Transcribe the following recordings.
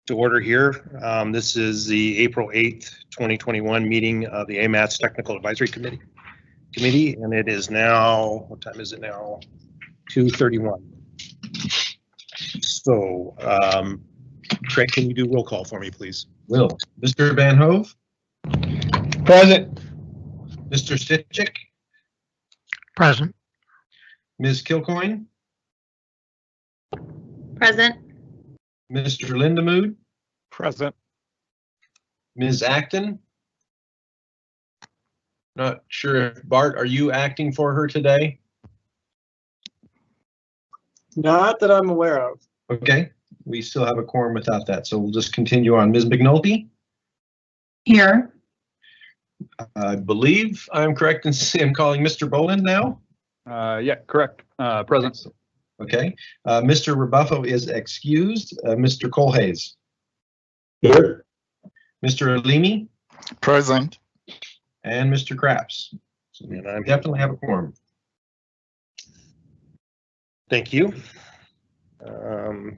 To order here. This is the April 8th, 2021 meeting of the AMATS Technical Advisory Committee, and it is now, what time is it now? 2:31. So, Craig, can you do roll call for me, please? Will. Mr. Van Hove? Present. Mr. Stitchick? Present. Ms. Kilcoyne? Present. Mr. Lindemood? Present. Ms. Acton? Not sure if Bart, are you acting for her today? Not that I'm aware of. Okay, we still have a quorum without that, so we'll just continue on. Ms. McNulty? Here. I believe I'm correct in saying I'm calling Mr. Boland now. Yeah, correct. Present. Okay, Mr. Rebuffo is excused. Mr. Colhays? Here. Mr. Alimi? Present. And Mr. Craps. So we definitely have a quorum. Thank you.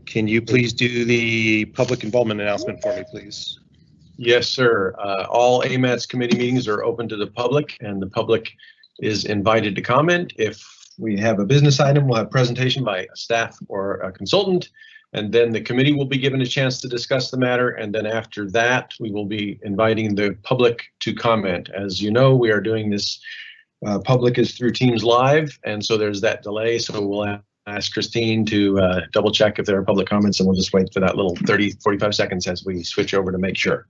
Can you please do the public involvement announcement for me, please? Yes, sir. All AMATS committee meetings are open to the public, and the public is invited to comment. If we have a business item, we'll have presentation by a staff or a consultant, and then the committee will be given a chance to discuss the matter. And then after that, we will be inviting the public to comment. As you know, we are doing this, public is through Teams Live, and so there's that delay. So we'll ask Christine to double check if there are public comments, and we'll just wait for that little 45 seconds as we switch over to make sure.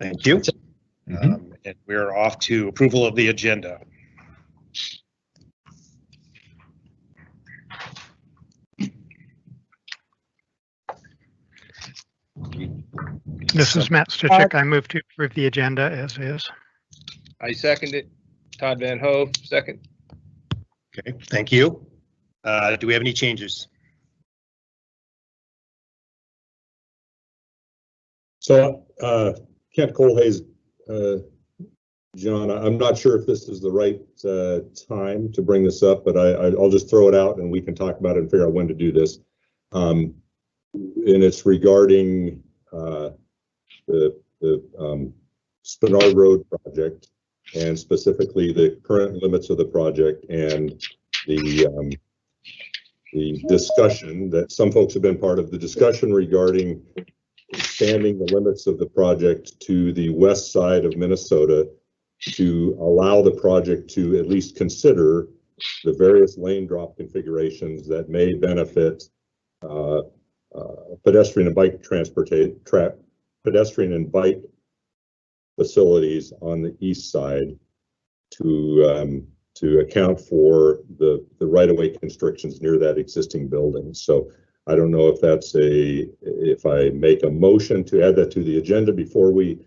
Thank you. And we're off to approval of the agenda. This is Matt Stitchick. I move to approve the agenda as is. I second it. Todd Van Hove, second. Okay, thank you. Do we have any changes? So, Kent Colhays, John, I'm not sure if this is the right time to bring this up, but I'll just throw it out and we can talk about it and figure out when to do this. And it's regarding the Spinard Road project, and specifically the current limits of the project and the discussion that some folks have been part of, the discussion regarding expanding the limits of the project to the west side of Minnesota to allow the project to at least consider the various lane drop configurations that may benefit pedestrian and bike pedestrian and bike facilities on the east side to account for the right-of-way constrictions near that existing building. So I don't know if if I make a motion to add that to the agenda before we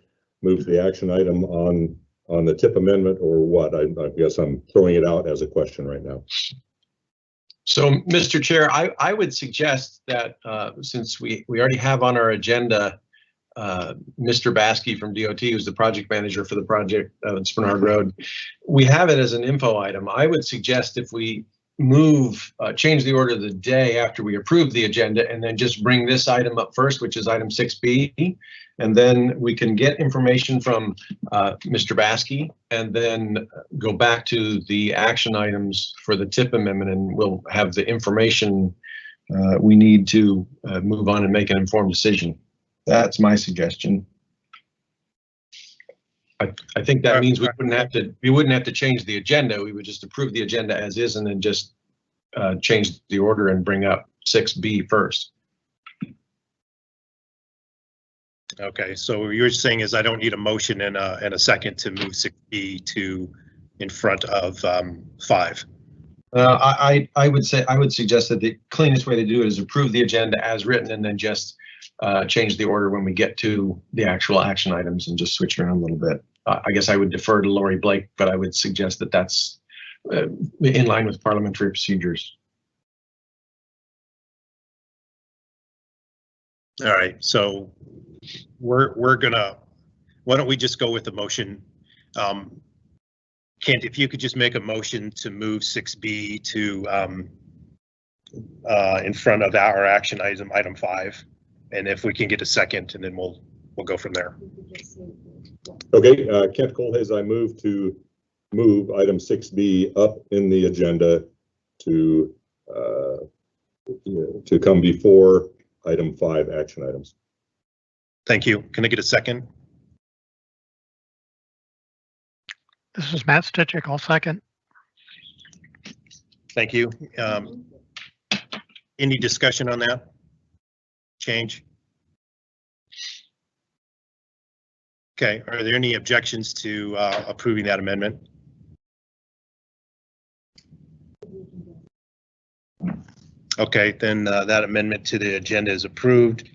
move to the action item on the tip amendment, or what. I guess I'm throwing it out as a question right now. So, Mr. Chair, I would suggest that since we already have on our agenda Mr. Baskey from DOT, who's the project manager for the project at Spinard Road, we have it as an info item. I would suggest if we change the order of the day after we approve the agenda, and then just bring this item up first, which is item 6B, and then we can get information from Mr. Baskey, and then go back to the action items for the tip amendment, and we'll have the information we need to move on and make an informed decision. That's my suggestion. I think that means we wouldn't have to change the agenda. We would just approve the agenda as is, and then just change the order and bring up 6B first. Okay, so what you're saying is I don't need a motion and a second to move 6B to in front of 5. I would suggest that the cleanest way to do it is approve the agenda as written, and then just change the order when we get to the actual action items, and just switch around a little bit. I guess I would defer to Lori Blake, but I would suggest that that's in line with parliamentary procedures. All right, so we're gonna, why don't we just go with the motion? Kent, if you could just make a motion to move 6B to in front of our action item 5. And if we can get a second, and then we'll go from there. Okay, Kent Colhays, I move to move item 6B up in the agenda to come before item 5 action items. Thank you. Can I get a second? This is Matt Stichik. I'll second. Thank you. Any discussion on that change? Okay, are there any objections to approving that amendment? Okay, then that amendment to the agenda is approved.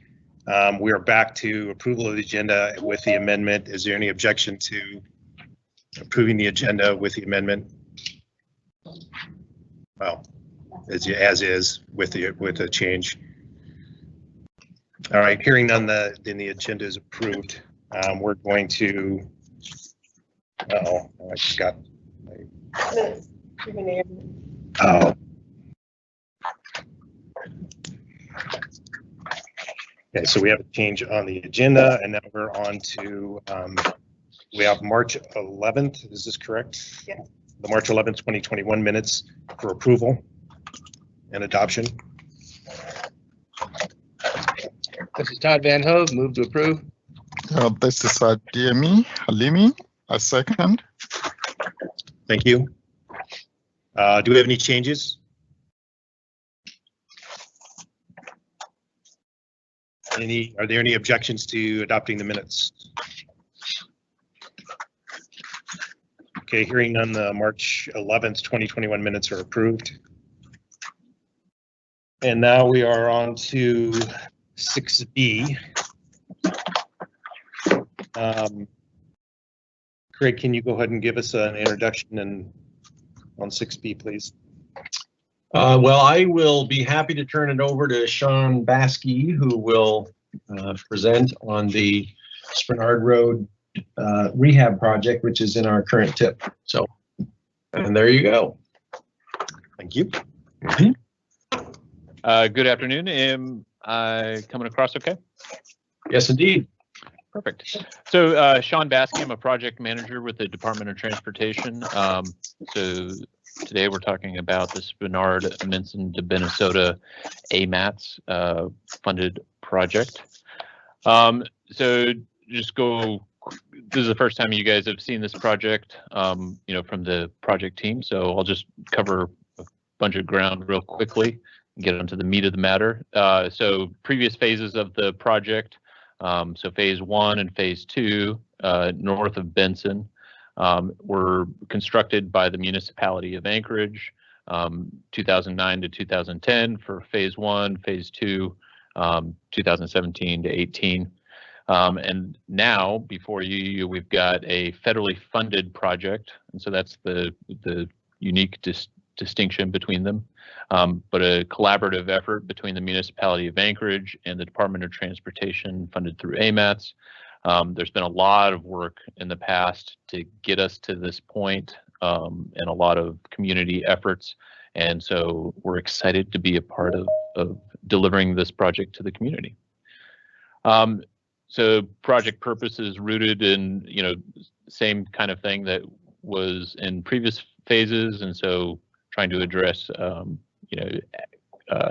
We are back to approval of the agenda with the amendment. Is there any objection to approving the agenda with the amendment? Well, as is with the change. All right, hearing none, then the agenda is approved. We're going to. I forgot. Oh. Okay, so we have a change on the agenda, and now we're on to. We have March 11th. Is this correct? Yeah. The March 11th, 2021 minutes for approval and adoption. This is Todd Van Hove, move to approve. This is DME Halimi, a second. Thank you. Do we have any changes? Are there any objections to adopting the minutes? Okay, hearing none, the March 11th, 2021 minutes are approved. And now we are on to 6B. Craig, can you go ahead and give us an introduction on 6B, please? Well, I will be happy to turn it over to Sean Baskey, who will present on the Spinard Road rehab project, which is in our current tip. So, and there you go. Thank you. Good afternoon. Am I coming across okay? Yes, indeed. Perfect. So Sean Baskey, I'm a project manager with the Department of Transportation. So today we're talking about the Spinard Minson to Minnesota AMATS funded project. So just this is the first time you guys have seen this project, from the project team. So I'll just cover a bunch of ground real quickly and get onto the meat of the matter. So previous phases of the project, so phase 1 and phase 2, north of Benson, were constructed by the municipality of Anchorage, 2009 to 2010 for phase 1, phase 2, 2017 to 18. And now before you, we've got a federally funded project. And so that's the unique distinction between them, but a collaborative effort between the municipality of Anchorage and the Department of Transportation funded through AMATS. There's been a lot of work in the past to get us to this point, and a lot of community efforts. And so we're excited to be a part of delivering this project to the community. So project purpose is rooted in, same kind of thing that was in previous phases. And so trying to address,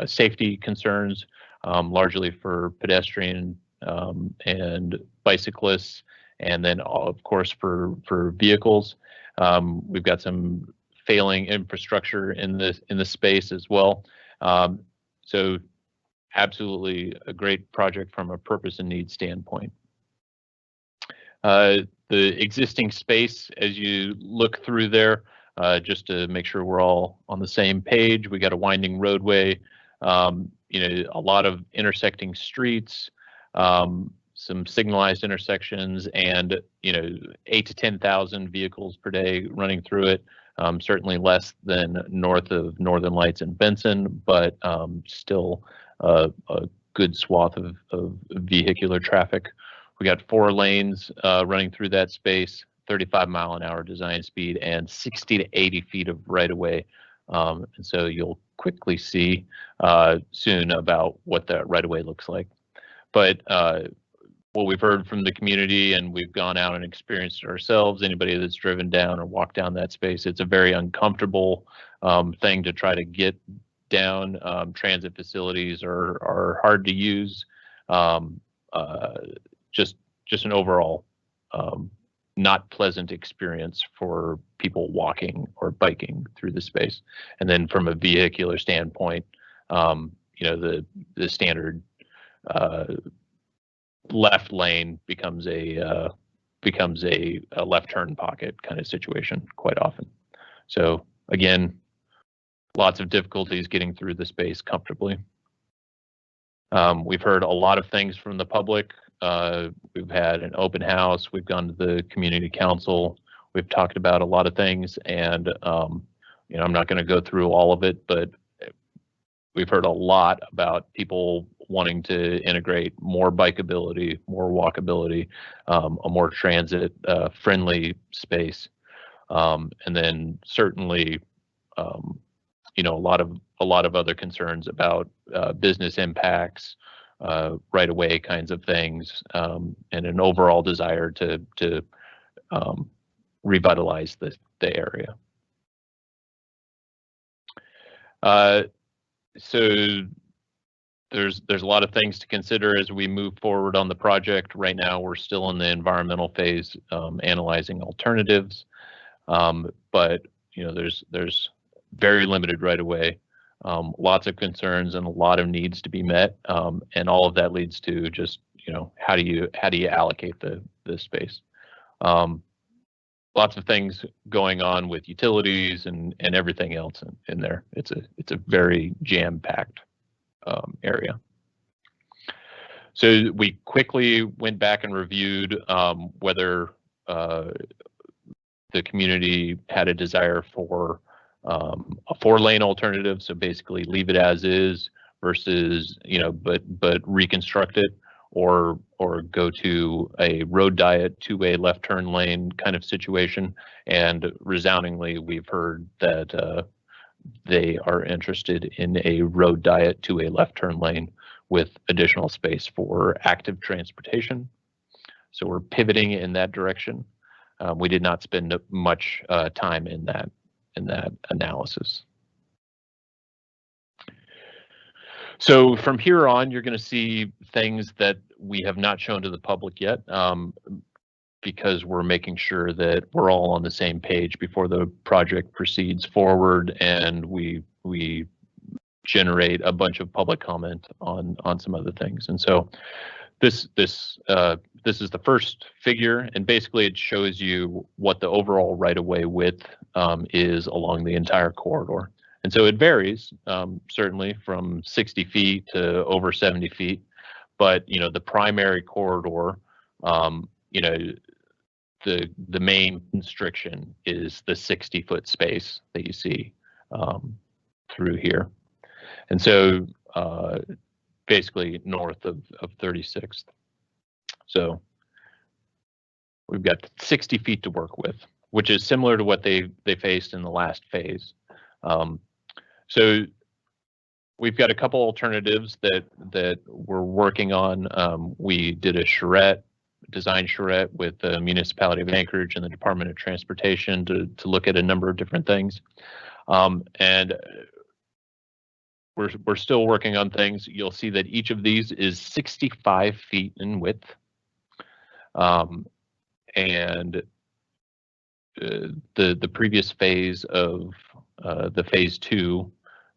safety concerns, largely for pedestrian and bicyclists, and then of course for vehicles. We've got some failing infrastructure in the space as well. So absolutely a great project from a purpose and need standpoint. The existing space, as you look through there, just to make sure we're all on the same page, we got a winding roadway, a lot of intersecting streets, some signalized intersections, and 8,000 to 10,000 vehicles per day running through it. Certainly less than north of Northern Lights and Benson, but still a good swath of vehicular traffic. We got 4 lanes running through that space, 35-mile-an-hour design speed, and 60 to 80 feet of right-of-way. And so you'll quickly see soon about what that right of way looks like. But what we've heard from the community, and we've gone out and experienced it ourselves, anybody that's driven down or walked down that space, it's a very uncomfortable thing to try to get down. Transit facilities are hard to use. Just an overall not pleasant experience for people walking or biking through the space. And then from a vehicular standpoint, you know, the standard left lane becomes a left turn pocket kind of situation quite often. So again, lots of difficulties getting through the space comfortably. We've heard a lot of things from the public. We've had an open house. We've gone to the community council. We've talked about a lot of things, and you know, I'm not going to go through all of it, but we've heard a lot about people wanting to integrate more bikeability, more walkability, a more transit friendly space, and then certainly, you know, a lot of other concerns about business impacts, right away kinds of things, and an overall desire to revitalize the area. So there's a lot of things to consider as we move forward on the project. Right now, we're still in the environmental phase, analyzing alternatives, but you know, there's very limited right away. Lots of concerns and a lot of needs to be met, and all of that leads to just, you know, how do you allocate the space? Lots of things going on with utilities and everything else in there. It's a very jam-packed area. So we quickly went back and reviewed whether the community had a desire for a 4-lane alternative, so basically leave it as is versus, you know, but reconstruct it, or go to a road diet 2-way left turn lane kind of situation. And resoundingly, we've heard that they are interested in a road diet 2-way left turn lane with additional space for active transportation. So we're pivoting in that direction. We did not spend much time in that analysis. So from here on, you're going to see things that we have not shown to the public yet, because we're making sure that we're all on the same page before the project proceeds forward, and we generate a bunch of public comment on some other things. And so this is the first figure, and basically it shows you what the overall right-of-way width is along the entire corridor. And so it varies, certainly from 60 feet to over 70 feet. But, you know, the primary corridor, you know, the main constriction is the 60-foot space that you see through here. And so basically north of 36th. So we've got 60 feet to work with, which is similar to what they faced in the last phase. So we've got a couple alternatives that we're working on. We did a design charrette with the municipality of Anchorage and the Department of Transportation to look at a number of different things. And we're still working on things. You'll see that each of these is 65 feet in width. And the previous phase of the phase 2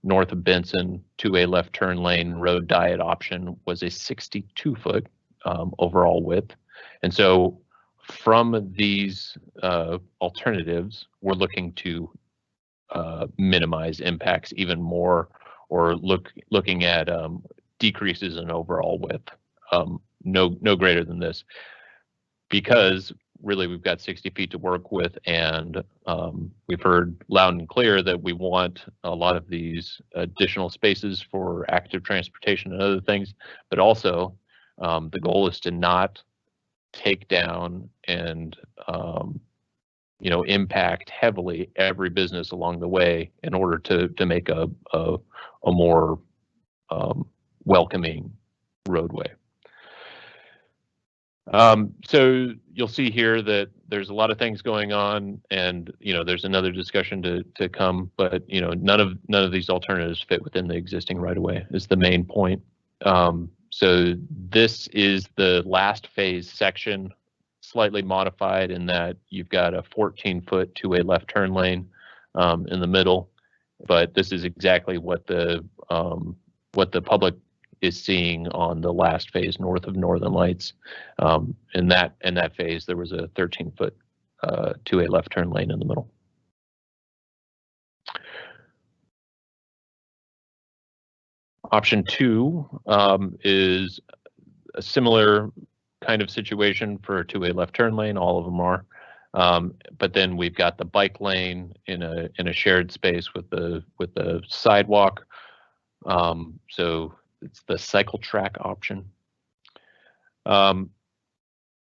north of Benson 2-way left turn lane road diet option was a 62-foot overall width. And so from these alternatives, we're looking to minimize impacts even more, or looking at decreases in overall width, no greater than this, because really we've got 60 feet to work with, and we've heard loud and clear that we want a lot of these additional spaces for active transportation and other things, but also the goal is to not take down and impact heavily every business along the way in order to make a more welcoming roadway. So you'll see here that there's a lot of things going on, and there's another discussion to come, but none of these alternatives fit within the existing right-of-way is the main point. So this is the last phase section, slightly modified in that you've got a 14-foot two-way left turn lane in the middle, but this is exactly what the public is seeing on the last phase north of Northern Lights. In that phase, there was a 13-foot two-way left turn lane in the middle. Option 2 is a similar kind of situation for a two-way left turn lane. All of them are, but then we've got the bike lane in a shared space with the sidewalk. So it's the cycle track option.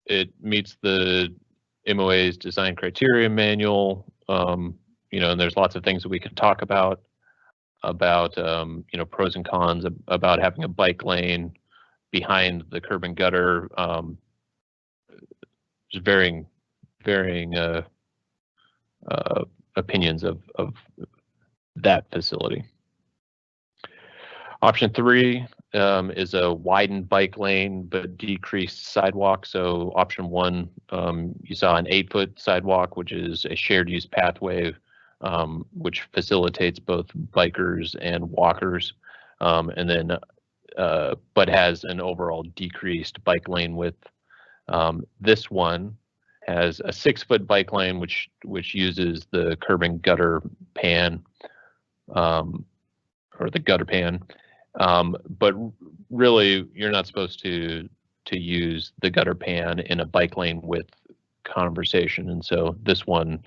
It meets the MOA's design criteria manual, and there's lots of things that we could talk about pros and cons about having a bike lane behind the curb and gutter. Just varying opinions of that facility. Option 3 is a widened bike lane but decreased sidewalk. So option 1, you saw an 8-foot sidewalk, which is a shared use pathway, which facilitates both bikers and walkers, and then but has an overall decreased bike lane width. This one has a 6-foot bike lane, which uses the curb and gutter pan, or the gutter pan. But really, you're not supposed to use the gutter pan in a bike lane width conversation, and so this one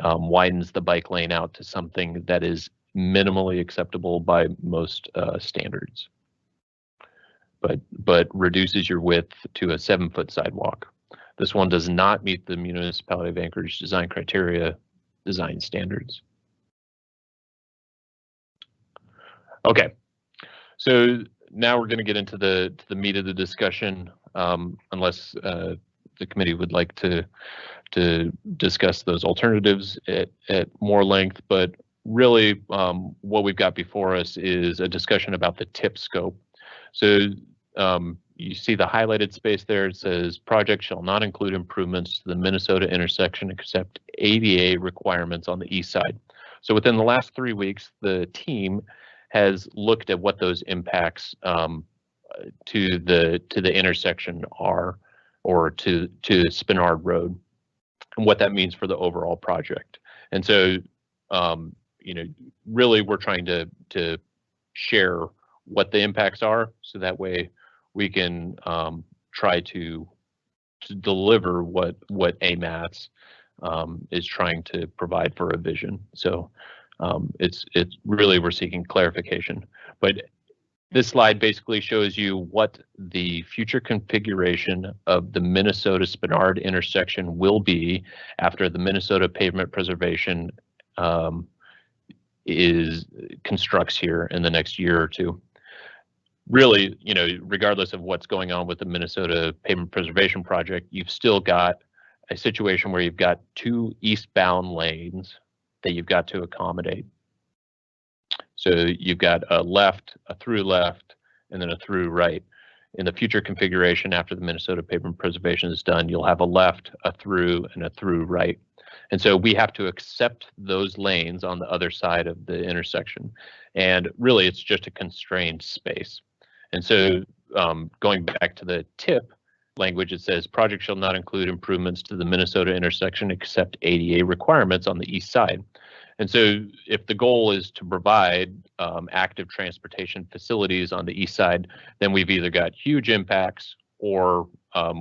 widens the bike lane out to something that is minimally acceptable by most standards, but reduces your width to a 7-foot sidewalk. This one does not meet the Municipality of Anchorage design criteria design standards. Okay, so now we're going to get into the meat of the discussion, unless the committee would like to discuss those alternatives at more length. But really, what we've got before us is a discussion about the tip scope. So you see the highlighted space there. It says project shall not include improvements to the Minnesota intersection except ADA requirements on the east side. So within the last 3 weeks, the team has looked at what those impacts to the intersection are, or to Spinard Road, and what that means for the overall project. And so, really, we're trying to share what the impacts are, so that way we can try to deliver what AMATS is trying to provide for a vision. So it's really, we're seeking clarification. But this slide basically shows you what the future configuration of the Minnesota Spinard intersection will be after the Minnesota Pavement Preservation constructs here in the next year or two. Really, regardless of what's going on with the Minnesota Pavement Preservation Project, you've still got a situation where you've got 2 eastbound lanes that you've got to accommodate. So you've got a left, a through left, and then a through right. In the future configuration after the Minnesota Pavement Preservation is done, you'll have a left, a through, and a through right. And so we have to accept those lanes on the other side of the intersection. And really, it's just a constrained space. And so going back to the tip language, it says project shall not include improvements to the Minnesota intersection except ADA requirements on the east side. And so if the goal is to provide active transportation facilities on the east side, then we've either got huge impacts or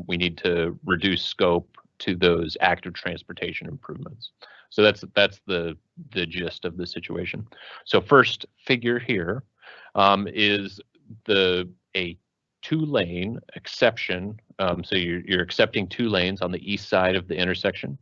we need to reduce scope to those active transportation improvements. So that's the gist of the situation. So first figure here is a 2-lane exception. So you're accepting 2 lanes on the east side of the intersection.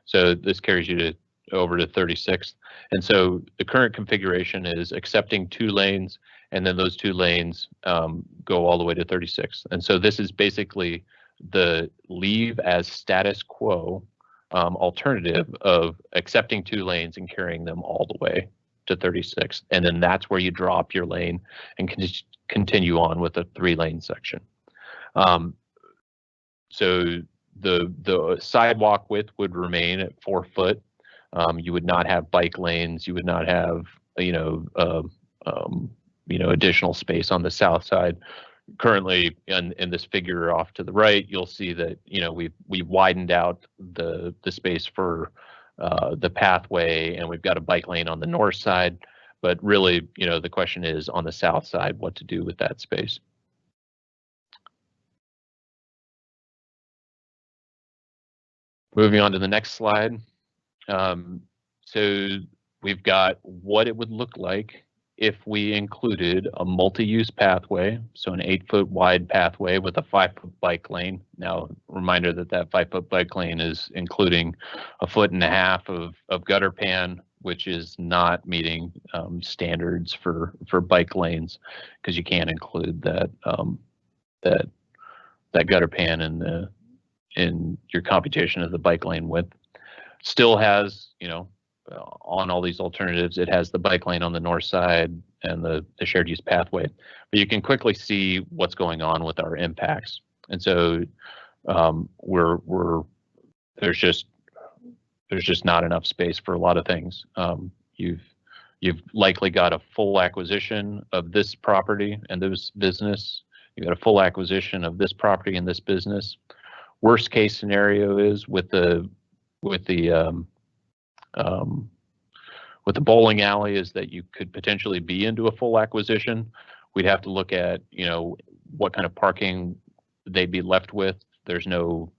So this carries you to over to 36th. And so the current configuration is accepting 2 lanes, and then those 2 lanes go all the way to 36th. And so this is basically the leave as status quo alternative of accepting 2 lanes and carrying them all the way to 36th. And then that's where you drop your lane and continue on with a 3-lane section. So the sidewalk width would remain at 4 foot. You would not have bike lanes. You would not have, additional space on the south side. Currently, in this figure off to the right, you'll see that we've widened out the space for the pathway, and we've got a bike lane on the north side. But really, the question is on the south side, what to do with that space. Moving on to the next slide. So we've got what it would look like if we included a multi-use pathway, so an 8-foot wide pathway with a 5-foot bike lane. Now, reminder that 5-foot bike lane is including 1.5 foot of gutter pan, which is not meeting standards for bike lanes, because you can't include that gutter pan in your computation of the bike lane width. Still has, on all these alternatives, it has the bike lane on the north side and the shared use pathway, but you can quickly see what's going on with our impacts. And so there's just not enough space for a lot of things. You've likely got a full acquisition of this property and this business. You got a full acquisition of this property and this business. Worst case scenario is with the bowling alley is that you could potentially be into a full acquisition. We'd have to look at, what kind of parking they'd be left with. There's no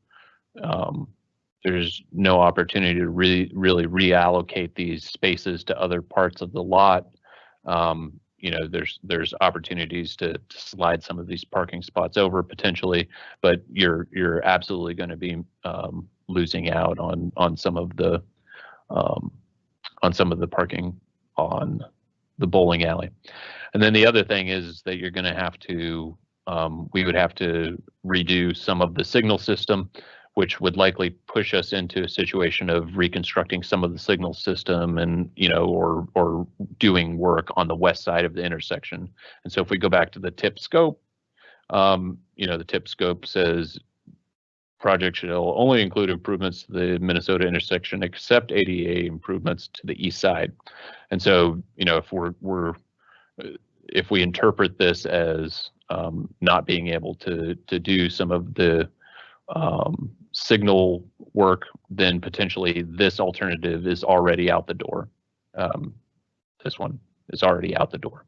opportunity to really reallocate these spaces to other parts of the lot. There's opportunities to slide some of these parking spots over potentially, but you're absolutely going to be losing out on some of the parking on the bowling alley. And then the other thing is that you're going to have to we would have to redo some of the signal system, which would likely push us into a situation of reconstructing some of the signal system and, or doing work on the west side of the intersection. And so if we go back to the tip scope, the tip scope says project shall only include improvements to the Minnesota intersection except ADA improvements to the east side. And so, if we interpret this as not being able to do some of the signal work, then potentially this alternative is already out the door. This one is already out the door.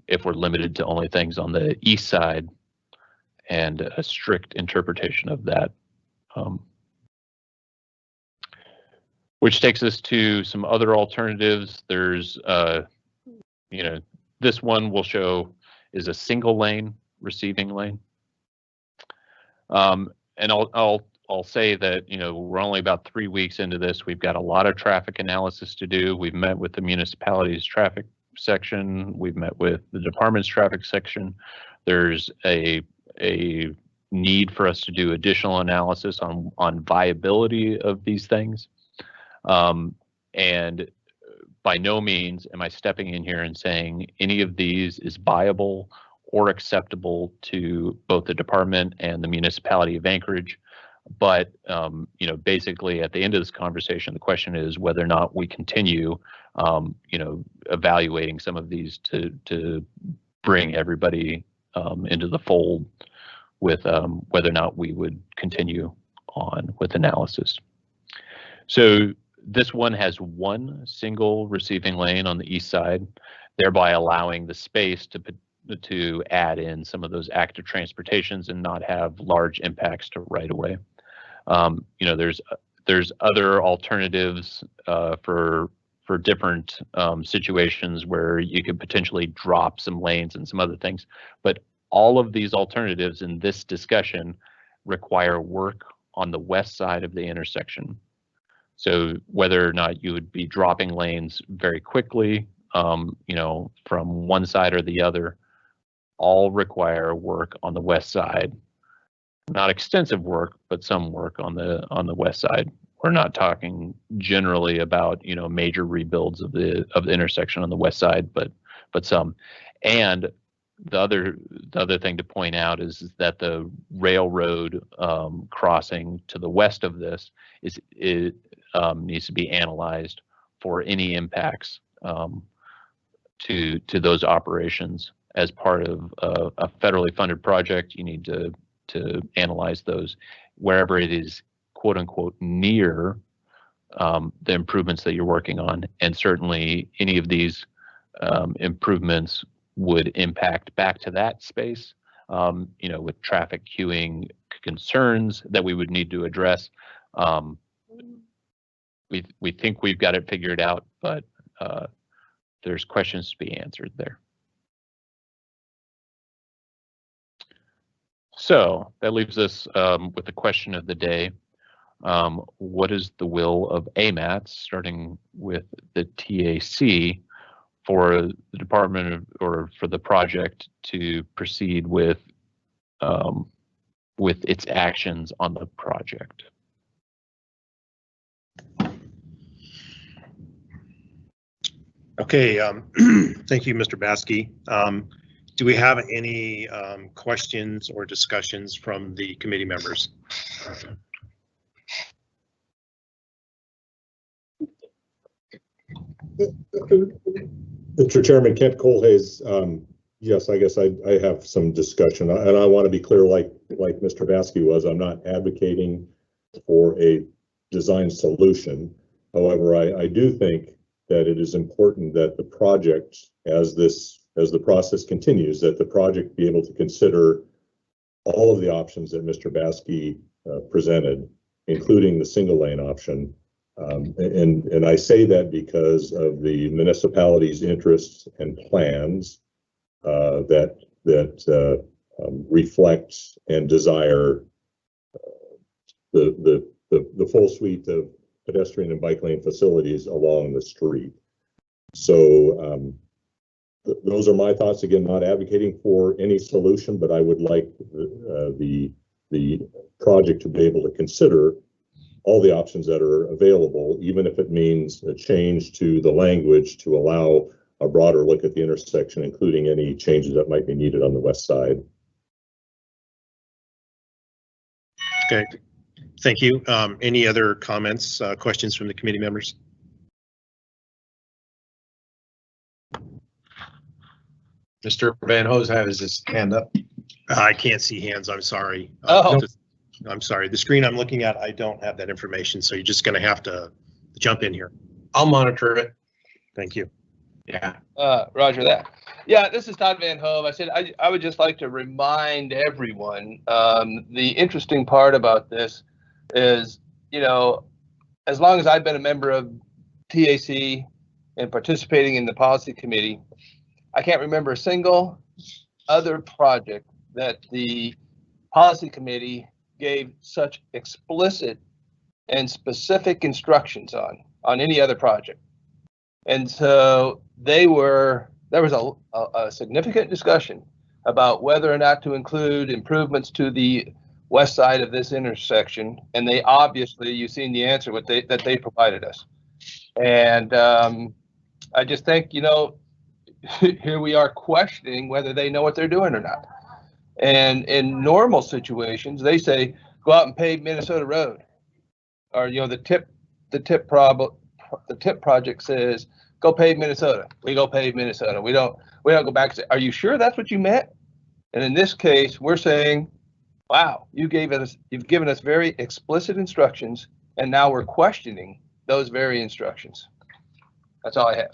If we're limited to only things on the east side and a strict interpretation of that. Which takes us to some other alternatives. There's, this one will show is a single lane receiving lane. And I'll say that, we're only about 3 weeks into this. We've got a lot of traffic analysis to do. We've met with the municipality's traffic section. We've met with the department's traffic section. There's a need for us to do additional analysis on viability of these things. And by no means am I stepping in here and saying any of these is viable or acceptable to both the department and the municipality of Anchorage. But, basically at the end of this conversation, the question is whether or not we continue, evaluating some of these to bring everybody into the fold with whether or not we would continue on with analysis. So this one has one single receiving lane on the east side, thereby allowing the space to add in some of those active transportations and not have large impacts to right away. There's other alternatives for different situations where you could potentially drop some lanes and some other things, but all of these alternatives in this discussion require work on the west side of the intersection. So whether or not you would be dropping lanes very quickly, you know, from one side or the other, all require work on the west side. Not extensive work, but some work on the west side. We're not talking generally about, you know, major rebuilds of the intersection on the west side, but some. And the other thing to point out is that the railroad crossing to the west of this needs to be analyzed for any impacts to those operations. As part of a federally funded project, you need to analyze those wherever it is, quote unquote, near the improvements that you're working on. And certainly any of these improvements would impact back to that space, you know, with traffic queuing concerns that we would need to address. We think we've got it figured out, but there's questions to be answered there. So that leaves us with the question of the day. What is the will of AMATS, starting with the TAC, for the department or for the project to proceed with its actions on the project? Okay, thank you, Mr. Baskey. Do we have any questions or discussions from the committee members? Mr. Chairman, Kent Colhayes, yes, I guess I have some discussion, and I want to be clear, like Mr. Baskey was, I'm not advocating for a design solution. However, I do think that it is important that the project, as the process continues, that the project be able to consider all of the options that Mr. Baskey presented, including the single lane option. And I say that because of the municipality's interests and plans that reflect and desire the full suite of pedestrian and bike lane facilities along the street. So those are my thoughts. Again, not advocating for any solution, but I would like the project to be able to consider all the options that are available, even if it means a change to the language to allow a broader look at the intersection, including any changes that might be needed on the west side. Okay, thank you. Any other comments, questions from the committee members? Mr. Van Hoes has his hand up. I can't see hands, I'm sorry. Oh. I'm sorry, the screen I'm looking at, I don't have that information, so you're just gonna have to jump in here. I'll monitor it. Thank you. Yeah. Roger that. Yeah, this is Todd Van Hove. I said I would just like to remind everyone, the interesting part about this is, you know, as long as I've been a member of TAC and participating in the policy committee, I can't remember a single other project that the policy committee gave such explicit and specific instructions on any other project. And so there was a significant discussion about whether or not to include improvements to the west side of this intersection. And they obviously, you've seen the answer that they provided us. And I just think, you know, here we are questioning whether they know what they're doing or not. And in normal situations, they say, go out and pave Minnesota Road. Or, you know, the tip project says, go pave Minnesota. We go pave Minnesota. We don't go back and say, are you sure that's what you meant? And in this case, we're saying, wow, you've given us very explicit instructions, and now we're questioning those very instructions. That's all I have.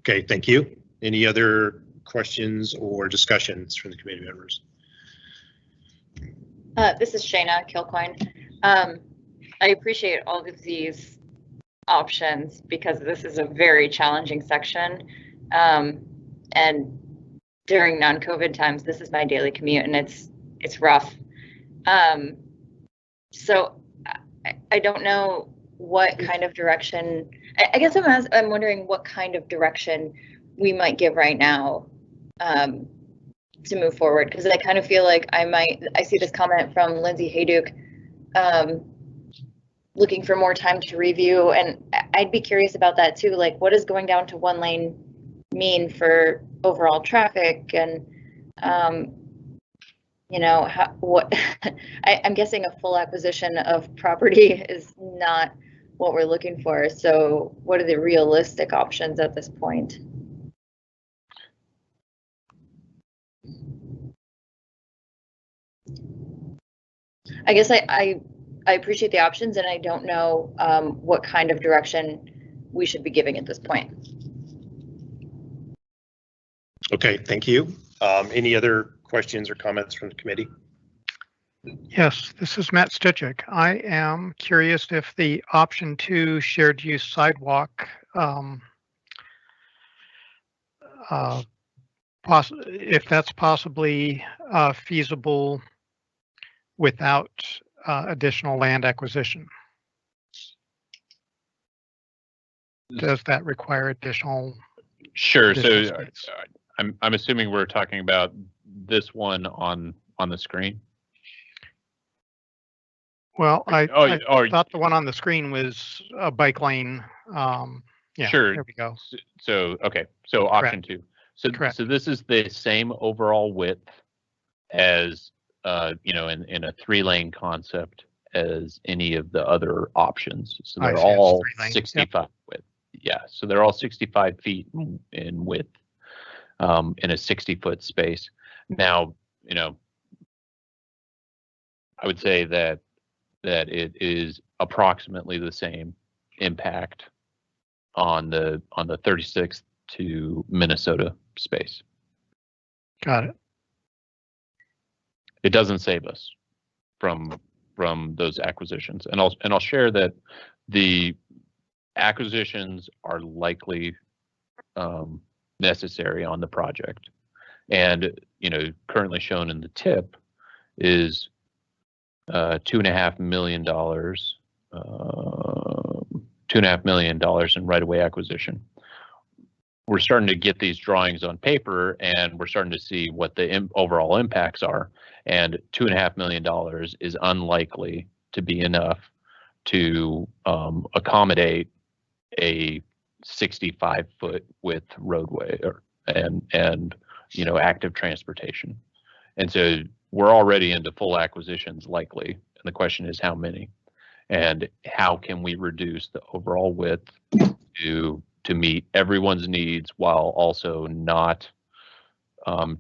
Okay, thank you. Any other questions or discussions from the committee members? This is Shayna Kilcoyne. I appreciate all of these options because this is a very challenging section. And during non-COVID times, this is my daily commute and it's rough. So I don't know what kind of direction, I guess I'm wondering what kind of direction we might give right now to move forward, because I kind of feel like I see this comment from Lindsay Hayduke, looking for more time to review, and I'd be curious about that too. Like, what does going down to 1 lane mean for overall traffic? And you know, what I'm guessing a full acquisition of property is not what we're looking for. So what are the realistic options at this point? I guess I appreciate the options, and I don't know what kind of direction we should be giving at this point. Okay, thank you. Any other questions or comments from the committee? Yes, this is Matt Stichik. I am curious if the option 2 shared use sidewalk, if that's possibly feasible without additional land acquisition. Does that require additional? Sure. So additional space? I'm assuming we're talking about this one on the screen. Well, I or thought the one on the screen was a bike lane. Yeah, sure. There we go. So okay. So option 2. So Correct. so this is the same overall width as you know, in a 3-lane concept as any of the other options. So they're all 65 width. Yeah. So they're all 65 feet in width in a 60-foot space. Now, you know, I would say that it is approximately the same impact on the 36th to Minnesota space. Got it. It doesn't save us from those acquisitions, and I'll share that the acquisitions are likely necessary on the project, and you know, currently shown in the tip is $2.5 million, $2.5 million in right-of-way acquisition. We're starting to get these drawings on paper, and we're starting to see what the overall impacts are. And $2.5 million is unlikely to be enough to accommodate a 65-foot width roadway and you know, active transportation. And so we're already into full acquisitions likely, and the question is how many, and how can we reduce the overall width to meet everyone's needs while also not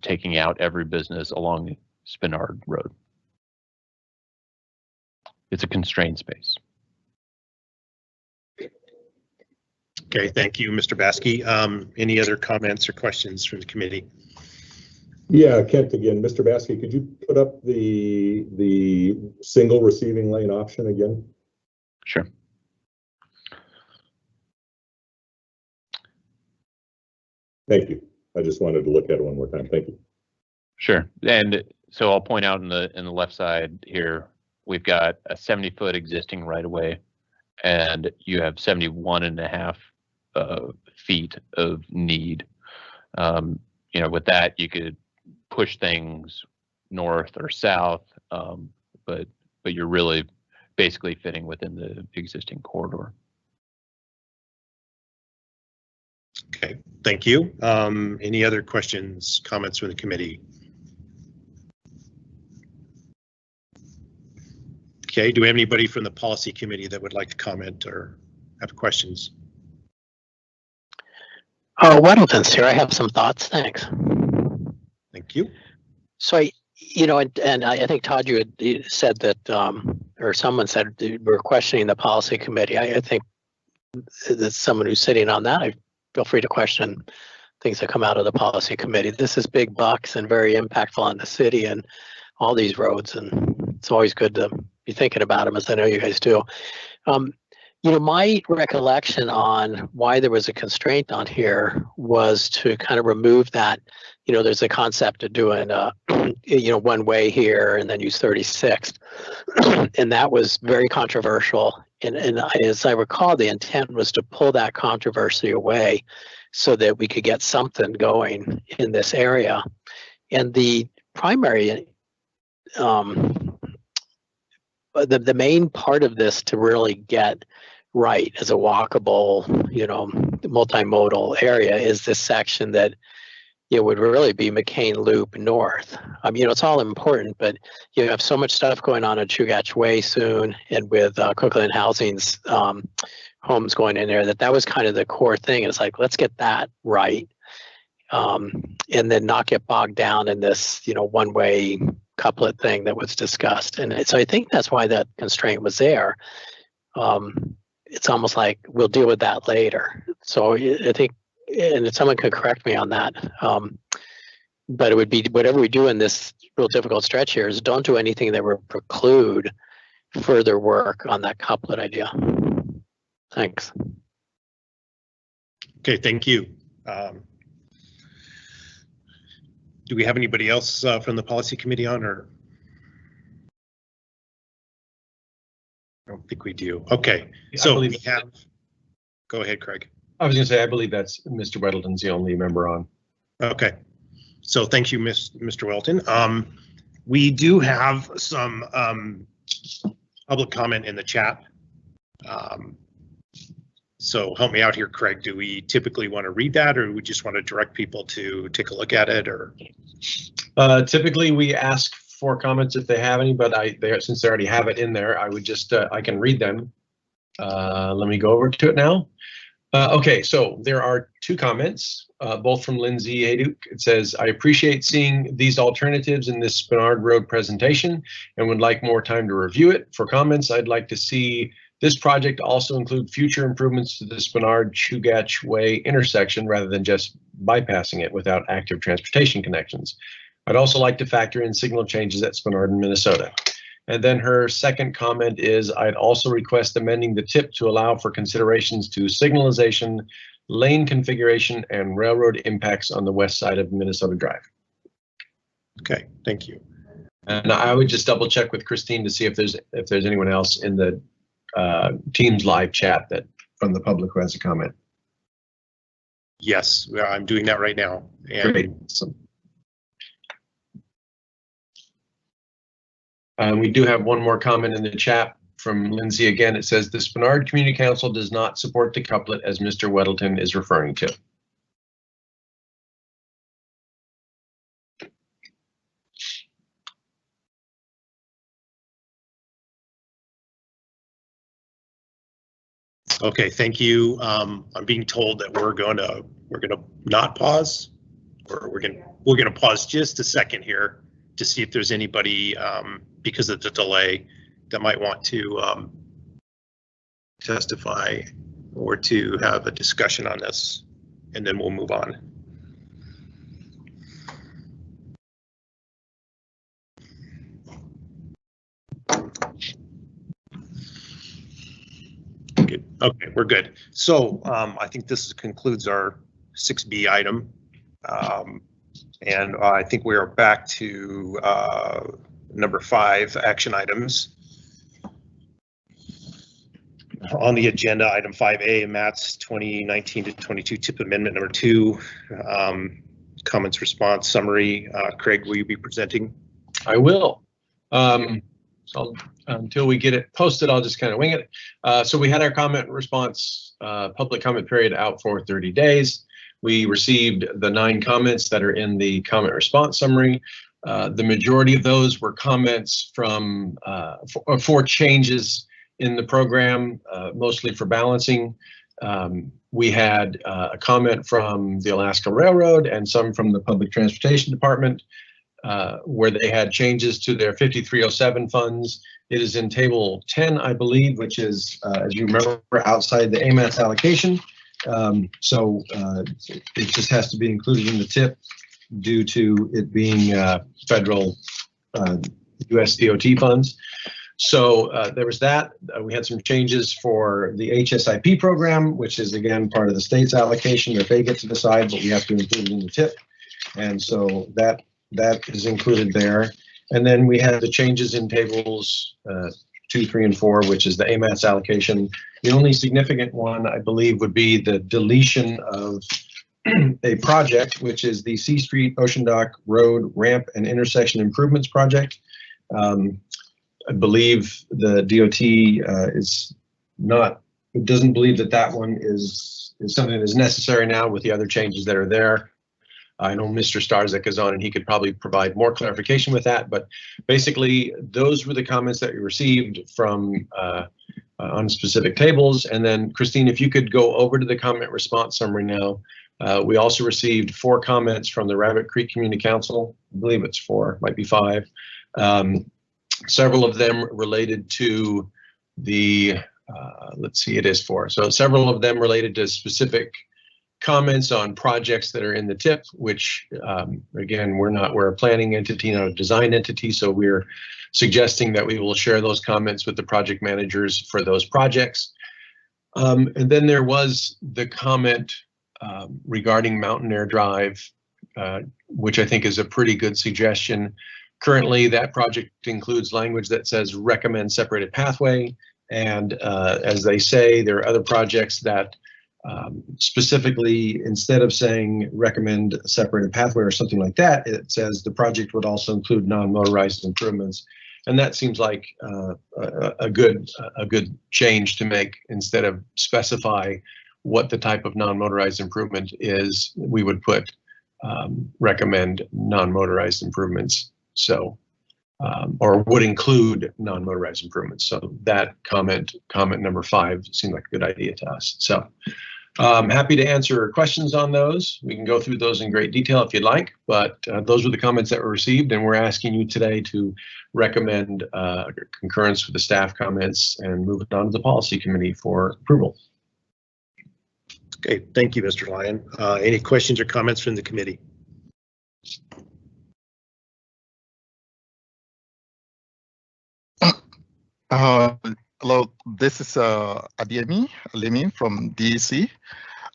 taking out every business along Spinard Road. It's a constrained space. Okay, thank you, Mr. Baskey. Any other comments or questions from the committee? Yeah, Kent again. Mr. Baskey, could you put up the single receiving lane option again? Sure. Thank you. I just wanted to look at it one more time. Thank you. Sure. And so I'll point out in the left side here, we've got a 70-foot existing right of way, and you have 71.5 feet of need. You know, with that, you could push things north or south, but you're really basically fitting within the existing corridor. Okay, thank you. Any other questions, comments from the committee? Okay, do we have anybody from the policy committee that would like to comment or have questions? Oh, Weddleton's here. I have some thoughts. Thanks. Thank you. So you know, and I think Todd, you had said that, or someone said we're questioning the policy committee. I think that's someone who's sitting on that. I feel free to question things that come out of the policy committee. This is big bucks and very impactful on the city and all these roads, and it's always good to be thinking about them, as I know you guys do. You know, my recollection on why there was a constraint on here was to kind of remove that you know, there's a concept of doing, you know, one way here and then use 36th. And that was very controversial. And as I recall, the intent was to pull that controversy away so that we could get something going in this area. And the primary, the main part of this to really get right as a walkable, you know, multimodal area is this section that it would really be McCain Loop North. You know, it's all important, but you have so much stuff going on at Chugach Way soon, and with Cookland Housing's homes going in there, that was kind of the core thing. It's like, let's get that right, and then not get bogged down in this, you know, one-way couplet thing that was discussed. And so I think that's why that constraint was there. It's almost like we'll deal with that later. So I think, and someone could correct me on that, but it would be whatever we do in this real difficult stretch here is don't do anything that would preclude further work on that couplet idea. Thanks. Okay, thank you. Do we have anybody else from the policy committee on, or? I don't think we do. Okay, so we have, go ahead, Craig. I was going to say, I believe that's Mr. Weddleton's the only member on. Okay, so thank you, Mr. Welton. We do have some public comment in the chat. So help me out here, Craig. Do we typically want to read that, or do we just want to direct people to take a look at it? Or typically we ask for comments if they have any, but since they already have it in there, I would just I can read them. Let me go over to it now. Okay, so there are two comments, both from Lindsay Hayduke. It says, I appreciate seeing these alternatives in this Spenard Road presentation and would like more time to review it. For comments, I'd like to see this project also include future improvements to the Spenard-Chugach Way intersection rather than just bypassing it without active transportation connections. I'd also like to factor in signal changes at Spenard and Minnesota. And then her second comment is, I'd also request amending the tip to allow for considerations to signalization, lane configuration, and railroad impacts on the west side of Minnesota Drive. Okay, thank you. And I would just double check with Christine to see if there's anyone else in the Teams live chat that from the public who has a comment. Yes, I'm doing that right now. And great. We do have one more comment in the chat from Lindsay again. It says the Spenard Community Council does not support the couplet as Mr. Weddleton is referring to. Okay, thank you. I'm being told that we're gonna not pause, or we're gonna pause just a second here to see if there's anybody because of the delay that might want to testify or to have a discussion on this, and then we'll move on. Good. Okay, we're good. So I think this concludes our 6B item. And I think we are back to number 5, action items. On the agenda, item 5A, AMATS 2019-22 TIP Amendment number 2, comments, response, summary. Craig, will you be presenting? I will. So until we get it posted, I'll just kind of wing it. So we had our comment response, public comment period out for 30 days. We received the 9 comments that are in the comment response summary. The majority of those were comments from for changes in the program, mostly for balancing. We had a comment from the Alaska Railroad and some from the Public Transportation Department, where they had changes to their 5307 funds. It is in table 10, I believe, which is, as you remember, outside the AMATS allocation. So it just has to be included in the tip due to it being federal US DOT funds. So there was that. We had some changes for the HSIP program, which is again part of the state's allocation that they get to decide, but we have to include it in the tip. And so that is included there. And then we have the changes in tables 2, 3, and 4, which is the AMATS allocation. The only significant one, I believe, would be the deletion of a project, which is the C Street Ocean Dock Road Ramp and Intersection Improvements Project. I believe the DOT doesn't believe that one is something that is necessary now with the other changes that are there. I know Mr. Starzek is on and he could probably provide more clarification with that, but basically those were the comments that we received from on specific tables. And then Christine, if you could go over to the comment response summary now. We also received 4 comments from the Rabbit Creek Community Council. I believe it's 4, might be 5. Several of them related to the, let's see, it is 4. So several of them related to specific comments on projects that are in the TIP, which again, we're a planning entity, not a design entity. So we're suggesting that we will share those comments with the project managers for those projects. And then there was the comment regarding Mountain Air Drive, which I think is a pretty good suggestion. Currently, that project includes language that says recommend separated pathway. And as they say, there are other projects that specifically, instead of saying recommend a separated pathway or something like that, it says the project would also include non-motorized improvements. And that seems like a good change to make. Instead of specify what the type of non-motorized improvement is, we would put recommend non-motorized improvements. So, or would include non-motorized improvements. So that comment number 5 seemed like a good idea to us. So I'm happy to answer questions on those. We can go through those in great detail if you'd like, but those were the comments that were received, and we're asking you today to recommend concurrence with the staff comments and move it on to the policy committee for approval. Okay, thank you, Mr. Lyon. Any questions or comments from the committee? Hello, this is Adiemi Alimi from DEC.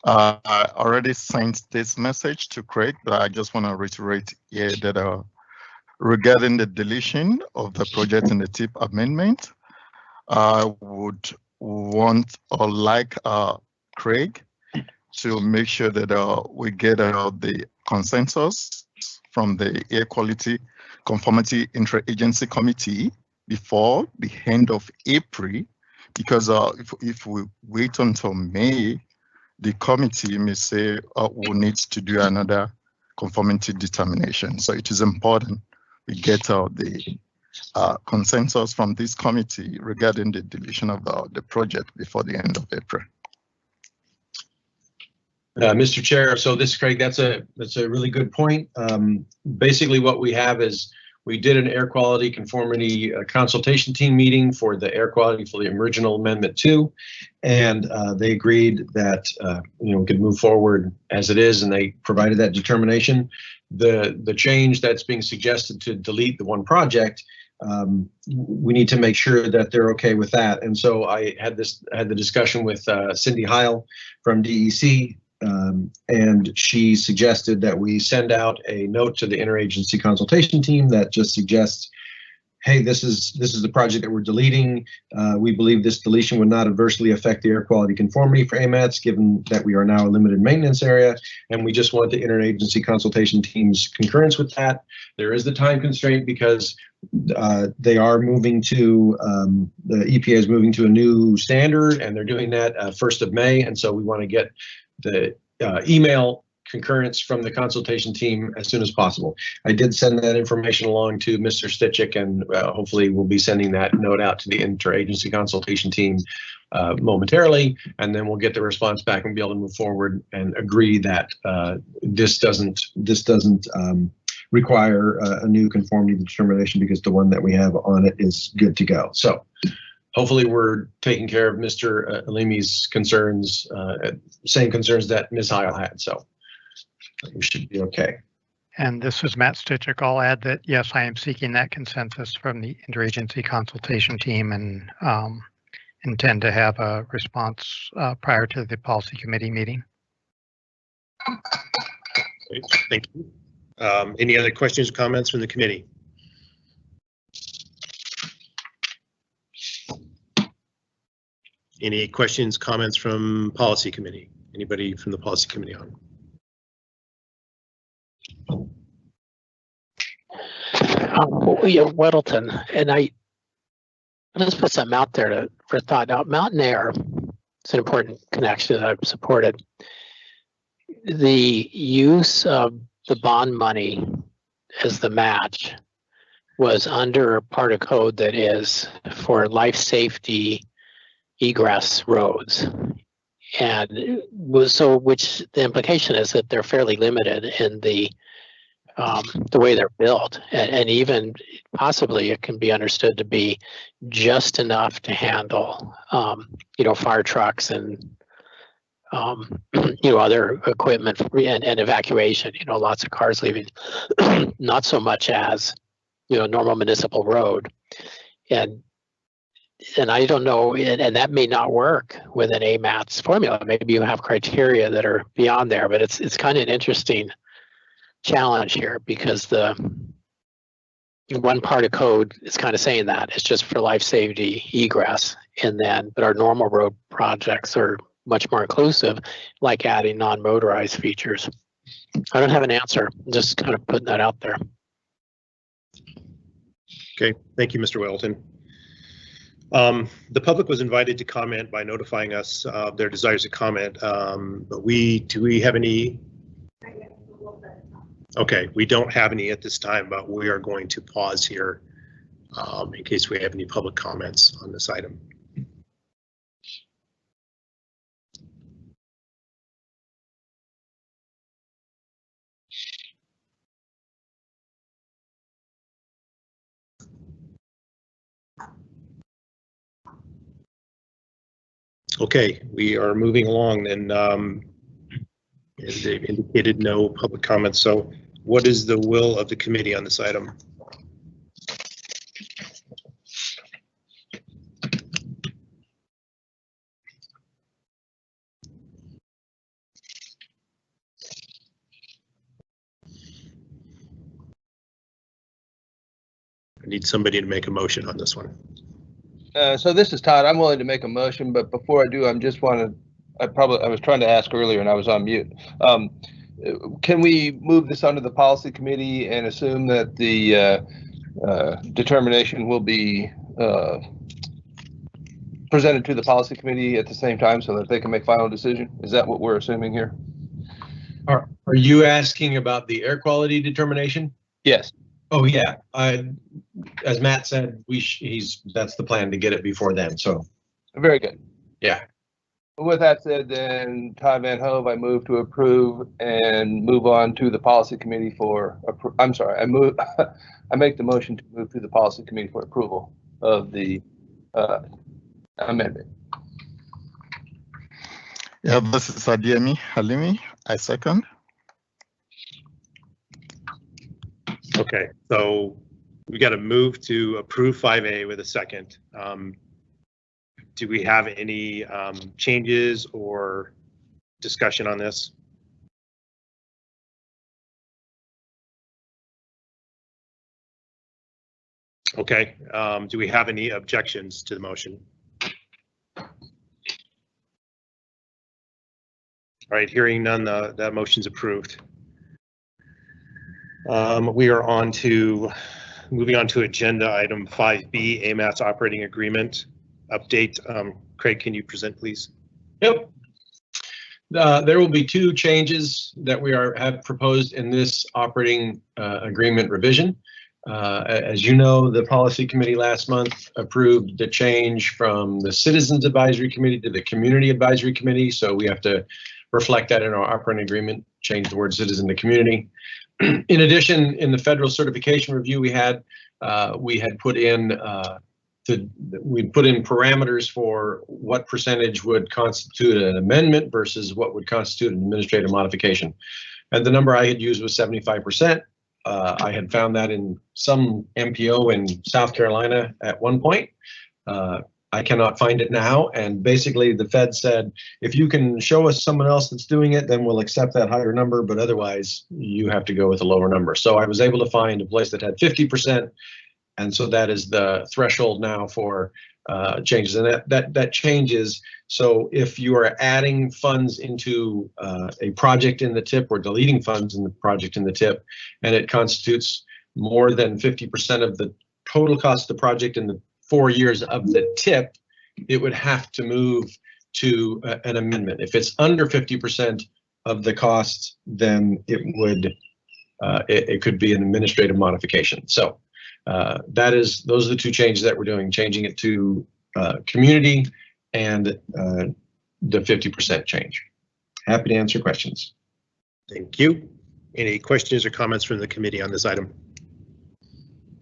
I already sent this message to Craig, but I just want to reiterate here that regarding the deletion of the project in the TIP amendment, I would want or like Craig to make sure that we get the consensus from the Air Quality Conformity Interagency Committee before the end of April, because if we wait until May, the committee may say we need to do another conformity determination. So it is important we get the consensus from this committee regarding the deletion of the project before the end of April. Mr. Chair, so this is Craig. That's a really good point. Basically, what we have is we did an air quality conformity consultation team meeting for the air quality for the original Amendment 2, and they agreed that we could move forward as it is, and they provided that determination. The change that's being suggested to delete the one project, we need to make sure that they're okay with that. And so I had the discussion with Cindy Heil from DEC. And she suggested that we send out a note to the interagency consultation team that just suggests, hey, this is the project that we're deleting. We believe this deletion would not adversely affect the air quality conformity for AMATS, given that we are now a limited maintenance area, and we just want the interagency consultation team's concurrence with that. There is the time constraint because they are moving to, the EPA is moving to a new standard, and they're doing that 1st of May, and so we want to get the email concurrence from the consultation team as soon as possible. I did send that information along to Mr. Stitchick, and hopefully we'll be sending that note out to the interagency consultation team momentarily, and then we'll get the response back and be able to move forward and agree that this doesn't require a new conformity determination because the one that we have on it is good to go. So hopefully we're taking care of Mr. Alimi's concerns, same concerns that Ms. Heil had, so we should be okay. And this is Matt Stitchick. I'll add that, yes, I am seeking that consensus from the interagency consultation team and intend to have a response prior to the policy committee meeting. Great. Thank you. Any other questions or comments from the committee? Any questions, comments from policy committee? Anybody from the policy committee on? Yeah, Weddleton, and I'll just put something out there for thought. Now, Mountain Air is an important connection that I've supported. The use of the bond money as the match was under a part of code that is for life safety egress roads. And which the implication is that they're fairly limited in the way they're built, and even possibly it can be understood to be just enough to handle, fire trucks and other equipment and evacuation. Lots of cars leaving, not so much as normal municipal road, and I don't know, and that may not work with an AMATS formula. Maybe you have criteria that are beyond there, but it's kind of an interesting challenge here, because the one part of code is kind of saying that it's just for life safety egress, but our normal road projects are much more inclusive, like adding non-motorized features. I don't have an answer, I'm just kind of putting that out there. Okay, thank you, Mr. Weddleton. The public was invited to comment by notifying us of their desires to comment, but do we have any? Okay, we don't have any at this time, but we are going to pause here in case we have any public comments on this item. Okay, we are moving along, and they've indicated no public comments. So what is the will of the committee on this item? I need somebody to make a motion on this one. So this is Todd. I'm willing to make a motion, but before I do, I was trying to ask earlier and I was on mute. Can we move this under the policy committee and assume that the determination will be presented to the policy committee at the same time so that they can make final decision? Is that what we're assuming here? Are you asking about the air quality determination? Yes. Oh yeah, as Matt said, that's the plan, to get it before then. So very good. Yeah. With that said, then Todd Van Hove, I move to approve and move on to the policy committee for. I'm sorry, I make the motion to move to the policy committee for approval of the amendment. Yeah, this is Adiemi Halimi. I second. Okay, so we got to move to approve 5A with a second. Do we have any changes or discussion on this? Okay, do we have any objections to the motion? All right, hearing none, that motion's approved. We are moving on to agenda item 5B, AMATS operating agreement update. Craig, can you present, please? Yep. There will be two changes that we have proposed in this operating agreement revision. As you know, the policy committee last month approved the change from the Citizens Advisory Committee to the Community Advisory Committee. So we have to reflect that in our operating agreement, change the word citizen to community. In addition, in the federal certification review we had put in parameters for what percentage would constitute an amendment versus what would constitute an administrative modification. And the number I had used was 75%. I had found that in some MPO in South Carolina at one point. I cannot find it now. And basically the Fed said, if you can show us someone else that's doing it, then we'll accept that higher number, but otherwise you have to go with a lower number. So I was able to find a place that had 50%. And so that is the threshold now for changes, and that changes. So if you are adding funds into a project in the TIP or deleting funds in the project in the TIP, and it constitutes more than 50% of the total cost of the project in the 4 years of the TIP, it would have to move to an amendment. If it's under 50% of the cost, then it would it could be an administrative modification. So those are the two changes that we're doing, changing it to community and the 50% change. Happy to answer questions. Thank you. Any questions or comments from the committee on this item?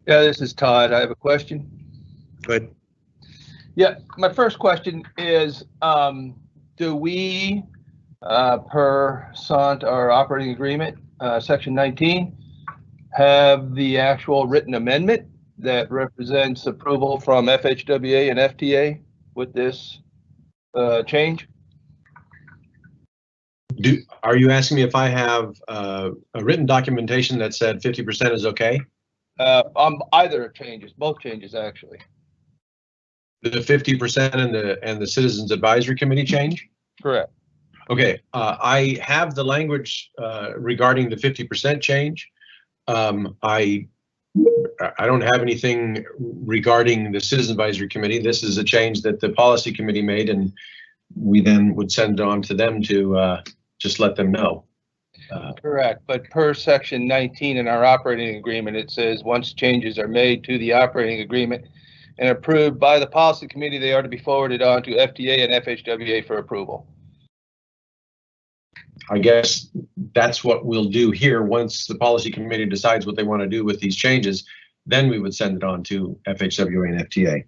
Yeah, this is Todd. I have a question. Go ahead. Yeah, my first question is, do we, per Sant, our operating agreement, section 19, have the actual written amendment that represents approval from FHWA and FTA with this change? Are you asking me if I have a written documentation that said 50% is okay? On either changes, both changes actually. The 50% and the Citizens Advisory Committee change? Correct. Okay, I have the language regarding the 50% change. I don't have anything regarding the Citizens Advisory Committee. This is a change that the Policy Committee made, and we then would send it on to them to just let them know. Correct, but per section 19 in our operating agreement, it says once changes are made to the operating agreement and approved by the Policy Committee, they are to be forwarded on to FTA and FHWA for approval. I guess that's what we'll do here. Once the Policy Committee decides what they want to do with these changes, then we would send it on to FHWA and FTA.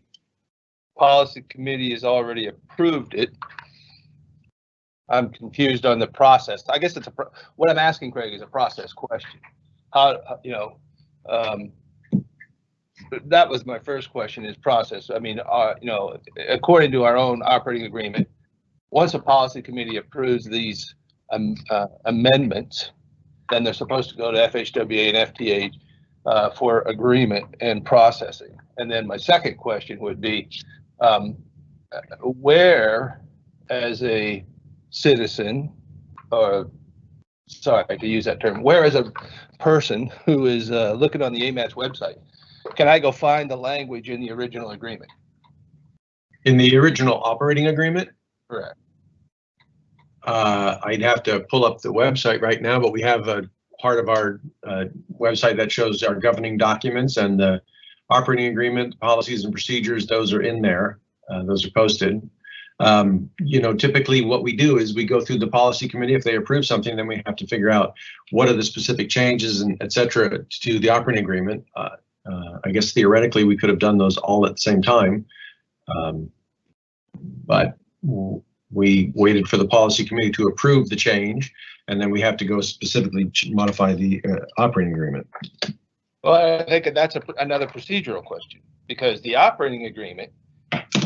Policy Committee has already approved it. I'm confused on the process. I guess it's what I'm asking, Craig, is a process question. How, that was my first question, is process. I mean, according to our own operating agreement, once a Policy Committee approves these amendments, then they're supposed to go to FHWA and FTA for agreement and processing. And then my second question would be, where, as a citizen, or sorry to use that term, where as a person who is looking on the AMATS website, can I go find the language in the original agreement? In the original operating agreement? Correct. I'd have to pull up the website right now, but we have a part of our website that shows our governing documents, and the operating agreement, policies and procedures, those are in there. Those are posted. Typically what we do is we go through the Policy Committee. If they approve something, then we have to figure out what are the specific changes and et cetera to the operating agreement. I guess theoretically we could have done those all at the same time, but we waited for the Policy Committee to approve the change, and then we have to go specifically modify the operating agreement. Well, I think that's another procedural question, because the operating agreement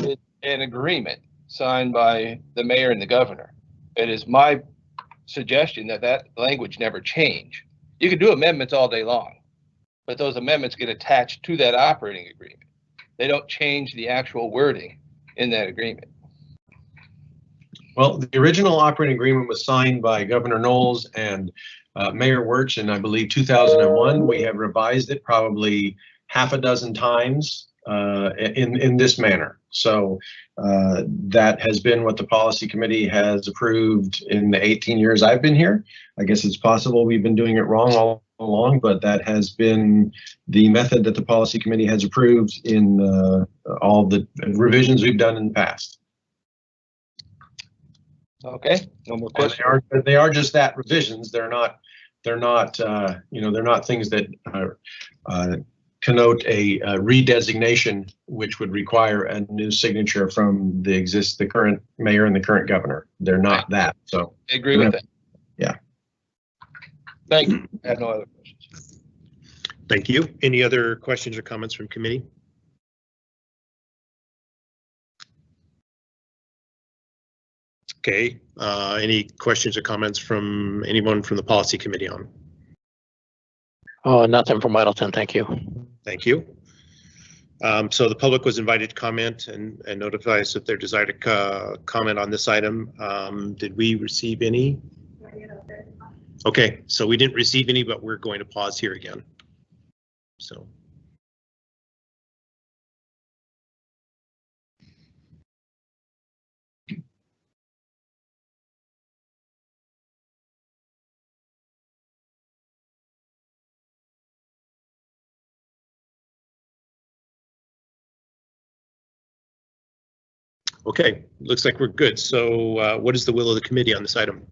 is an agreement signed by the mayor and the governor. It is my suggestion that that language never change. You can do amendments all day long, but those amendments get attached to that operating agreement. They don't change the actual wording in that agreement. Well, the original operating agreement was signed by Governor Knowles and Mayor Wirtz in, I believe, 2001. We have revised it probably half a dozen times in this manner. So that has been what the Policy Committee has approved in the 18 years I've been here. I guess it's possible we've been doing it wrong all along, but that has been the method that the Policy Committee has approved in all the revisions we've done in the past. Okay, no more questions. They are just that, revisions. They're not they're not things that connote a redesignation, which would require a new signature from the current mayor and the current governor. They're not that. So I agree with that. Yeah. Thank you. I have no other questions. Thank you. Any other questions or comments from committee? Okay, any questions or comments from anyone from the policy committee on? Oh, nothing from Weddleton, thank you. Thank you. So the public was invited to comment and notify us of their desire to comment on this item. Did we receive any? Okay, so we didn't receive any, but we're going to pause here again. So. Okay, looks like we're good. So what is the will of the committee on this item?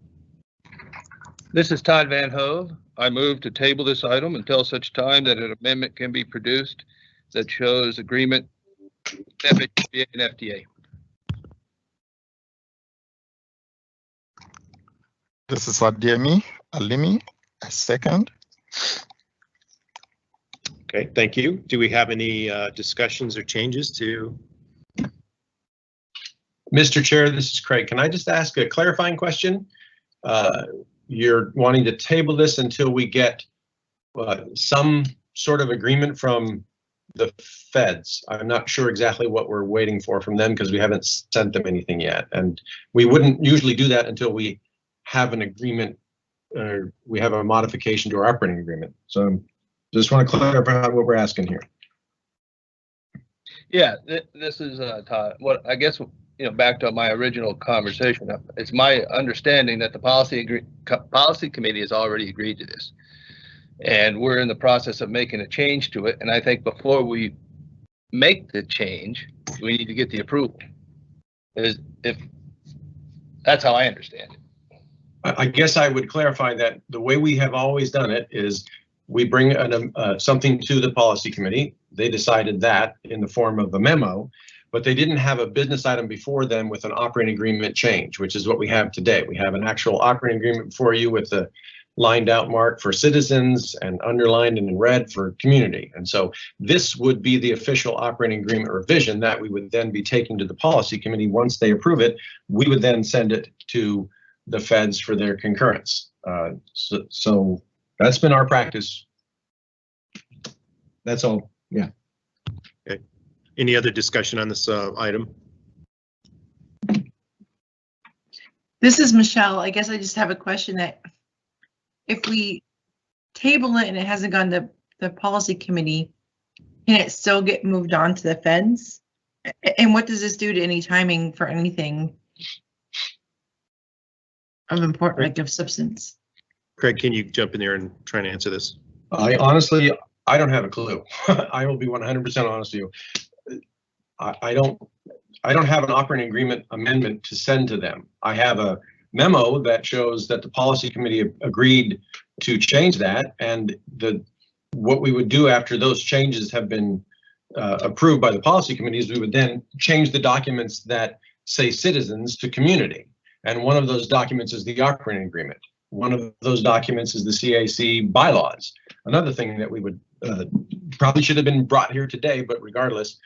This is Todd Van Hove. I move to table this item until such time that an amendment can be produced that shows agreement FHPA and FDA. This is Alimi, a second. Okay, thank you. Do we have any discussions or changes to? Mr. Chair, this is Craig. Can I just ask a clarifying question? You're wanting to table this until we get some sort of agreement from the feds. I'm not sure exactly what we're waiting for from them because we haven't sent them anything yet. And we wouldn't usually do that until we have an agreement or we have a modification to our operating agreement. So just want to clarify what we're asking here. Yeah, this is Todd. What I guess, you know, back to my original conversation, it's my understanding that the policy committee has already agreed to this. And we're in the process of making a change to it. And I think before we make the change, we need to get the approval. If that's how I understand it. I guess I would clarify that the way we have always done it is we bring something to the policy committee. They decided that in the form of a memo, but they didn't have a business item before them with an operating agreement change, which is what we have today. We have an actual operating agreement for you with the lined out mark for citizens and underlined and in red for community. And so this would be the official operating agreement revision that we would then be taking to the policy committee. Once they approve it, we would then send it to the feds for their concurrence. So that's been our practice. That's all. Yeah. Okay. Any other discussion on this item? This is Michelle. I guess I just have a question that if we table it and it hasn't gone to the policy committee, can it still get moved on to the feds? And what does this do to any timing for anything of important, like of substance? Craig, can you jump in there and try and answer this? I honestly don't have a clue. I will be 100% honest with you. I don't have an operating agreement amendment to send to them. I have a memo that shows that the policy committee agreed to change that, and what we would do after those changes have been approved by the policy committees, we would then change the documents that say citizens to community. And one of those documents is the operating agreement. One of those documents is the CAC bylaws. Another thing that we would probably should have been brought here today, but regardless,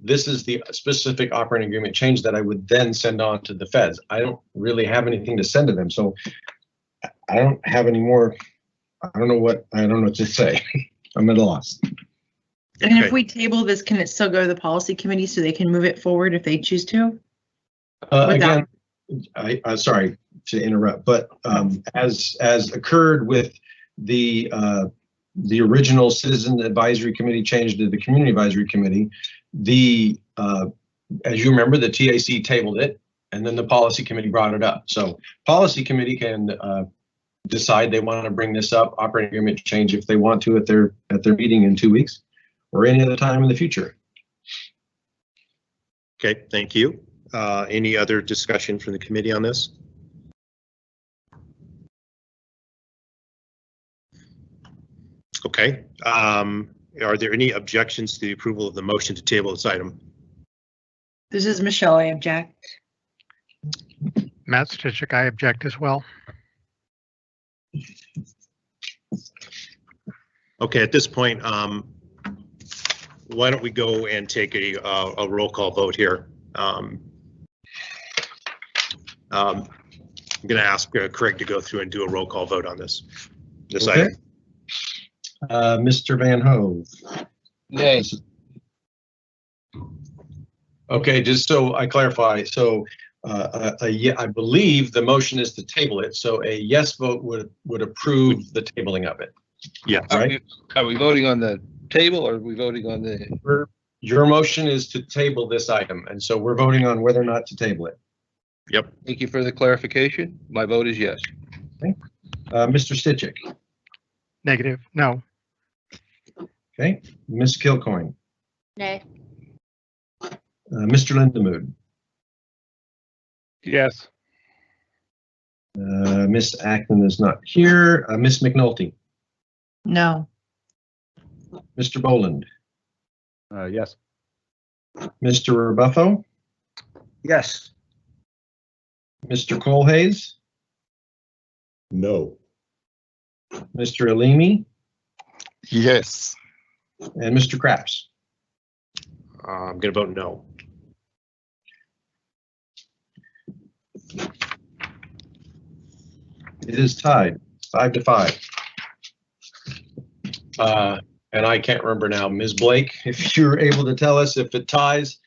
this is the specific operating agreement change that I would then send on to the feds. I don't really have anything to send to them, so I don't have any more. I don't know what to say. I'm at a loss. And Okay. if we table this, can it still go to the policy committee so they can move it forward if they choose to? Again, I'm sorry to interrupt, but as occurred with the original citizen advisory committee change to the community advisory committee, as you remember, the TAC tabled it and then the policy committee brought it up. So policy committee can decide they want to bring this up, operating agreement change, if they want to at their meeting in 2 weeks or any other time in the future. Okay, thank you. Any other discussion from the committee on this? Okay. Are there any objections to the approval of the motion to table this item? This is Michelle. I object. Matt Stichik, I object as well. Okay, at this point, why don't we go and take a roll call vote here? I'm going to ask Craig to go through and do a roll call vote on this Okay. item. Mr. Van Hove. Nay. Okay, just so I clarify, so I believe the motion is to table it, so a yes vote would approve the tabling of it. Yes. Right. Are we voting on the table or are we voting on the? Your motion is to table this item, and so we're voting on whether or not to table it. Yep. Thank you for the clarification. My vote is yes. Mr. Stitchick. Negative, no. Okay, Ms. Kilcoyne. Nay. Mr. Lindemood. Yes. Ms. Acton is not here. Ms. McNulty. No. Mr. Boland. Yes. Mr. Rebuffo. Yes. Mr. Colhayes. No. Mr. Alimi. Yes. And Mr. Craps. I'm going to vote no. It is tied 5-5. And I can't remember now, Ms. Blake, if you're able to tell us if it ties,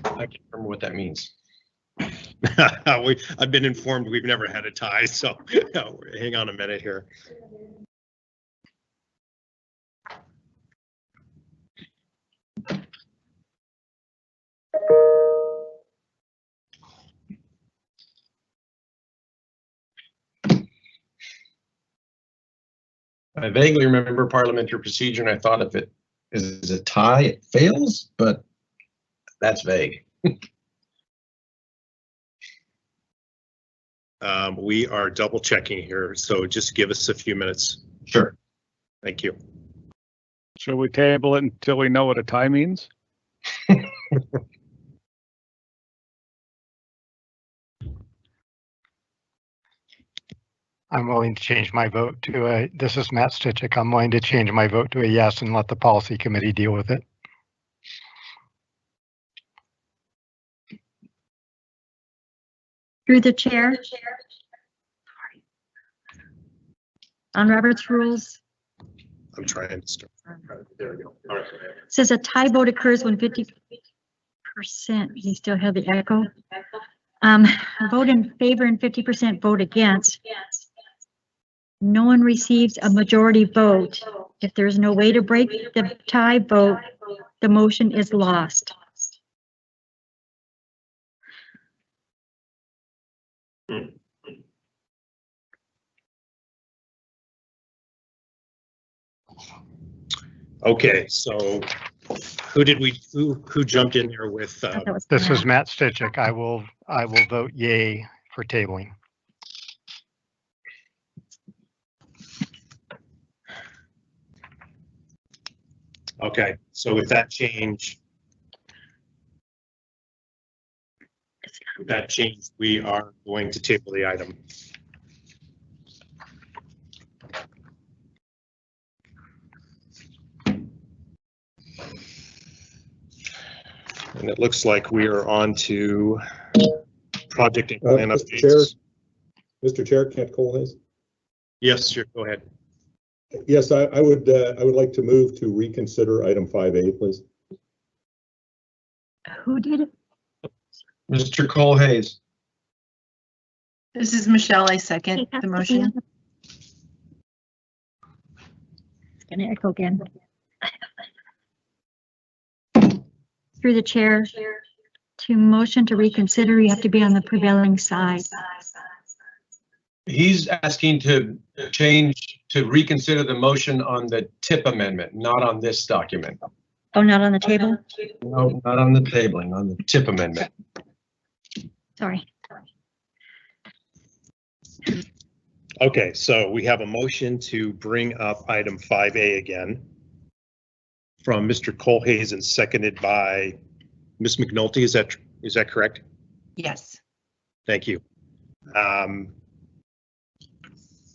I can't remember what that means. I've been informed we've never had a tie, so hang on a minute here. I vaguely remember parliamentary procedure, and I thought if it is a tie, it fails, but that's vague. We are double checking here, so just give us a few minutes. Sure. Thank you. Shall we table it until we know what a tie means? I'm willing to change my vote to a, this is Matt Stitchick. I'm willing to change my vote to a yes and let the policy committee deal with it. Through the chair. On Robert's rules, I'm trying to start. There we go. All right. says a tie vote occurs when 50%, you still have the echo. Vote in favor and 50% vote against. No one receives a majority vote. If there's no way to break the tie vote, the motion is lost. Okay, so who jumped in there with? This is Matt Stitchick. I will vote yay for tabling. Okay, so with that change, we are going to table the item. And it looks like we are on to project and plan updates. Mr. Chair, Kent Colhayes. Yes, sure, go ahead. Yes, I would like to move to reconsider item 5A, please. Who did it? Mr. Colhayes. This is Michelle. I second the motion. It's gonna echo again. Through the chair, to motion to reconsider, you have to be on the prevailing side. He's asking to change, to reconsider the motion on the TIP amendment, not on this document. Oh, not on the table? No, not on the tabling, on the TIP amendment. Sorry. Okay, so we have a motion to bring up item 5A again from Mr. Colhayes and seconded by Ms. McNulty. Is that correct? Yes. Thank you.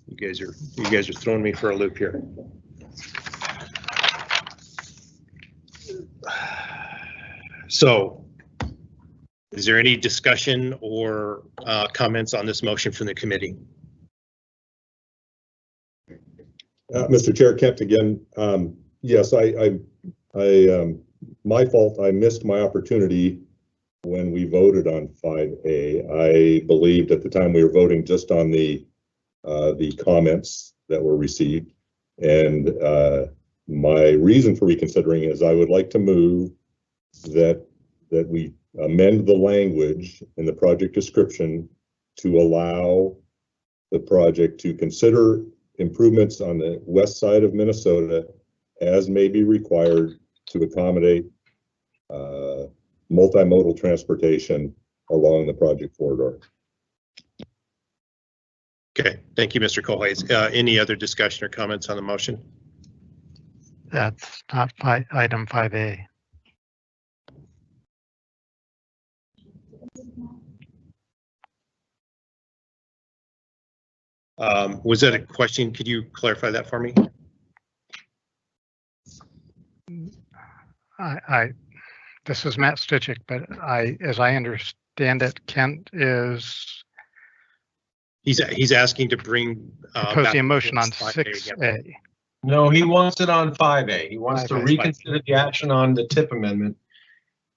You guys are throwing me for a loop here. So Is there any discussion or comments on this motion from the committee? Mr. Chair, Kent again. Yes, my fault. I missed my opportunity when we voted on 5A. I believed at the time we were voting just on the comments that were received, and my reason for reconsidering is I would like to move that we amend the language in the project description to allow the project to consider improvements on the west side of Minnesota as may be required to accommodate multimodal transportation along the project corridor. Okay, thank you, Mr. Colhase. Any other discussion or comments on the motion? That's not item 5A. Was that a question? Could you clarify that for me? This is Matt Stichik, but as I understand it, Kent is he's asking to bring proposing a motion on 6A. No, he wants it on 5A. He wants to 5A. reconsider the action on the TIP amendment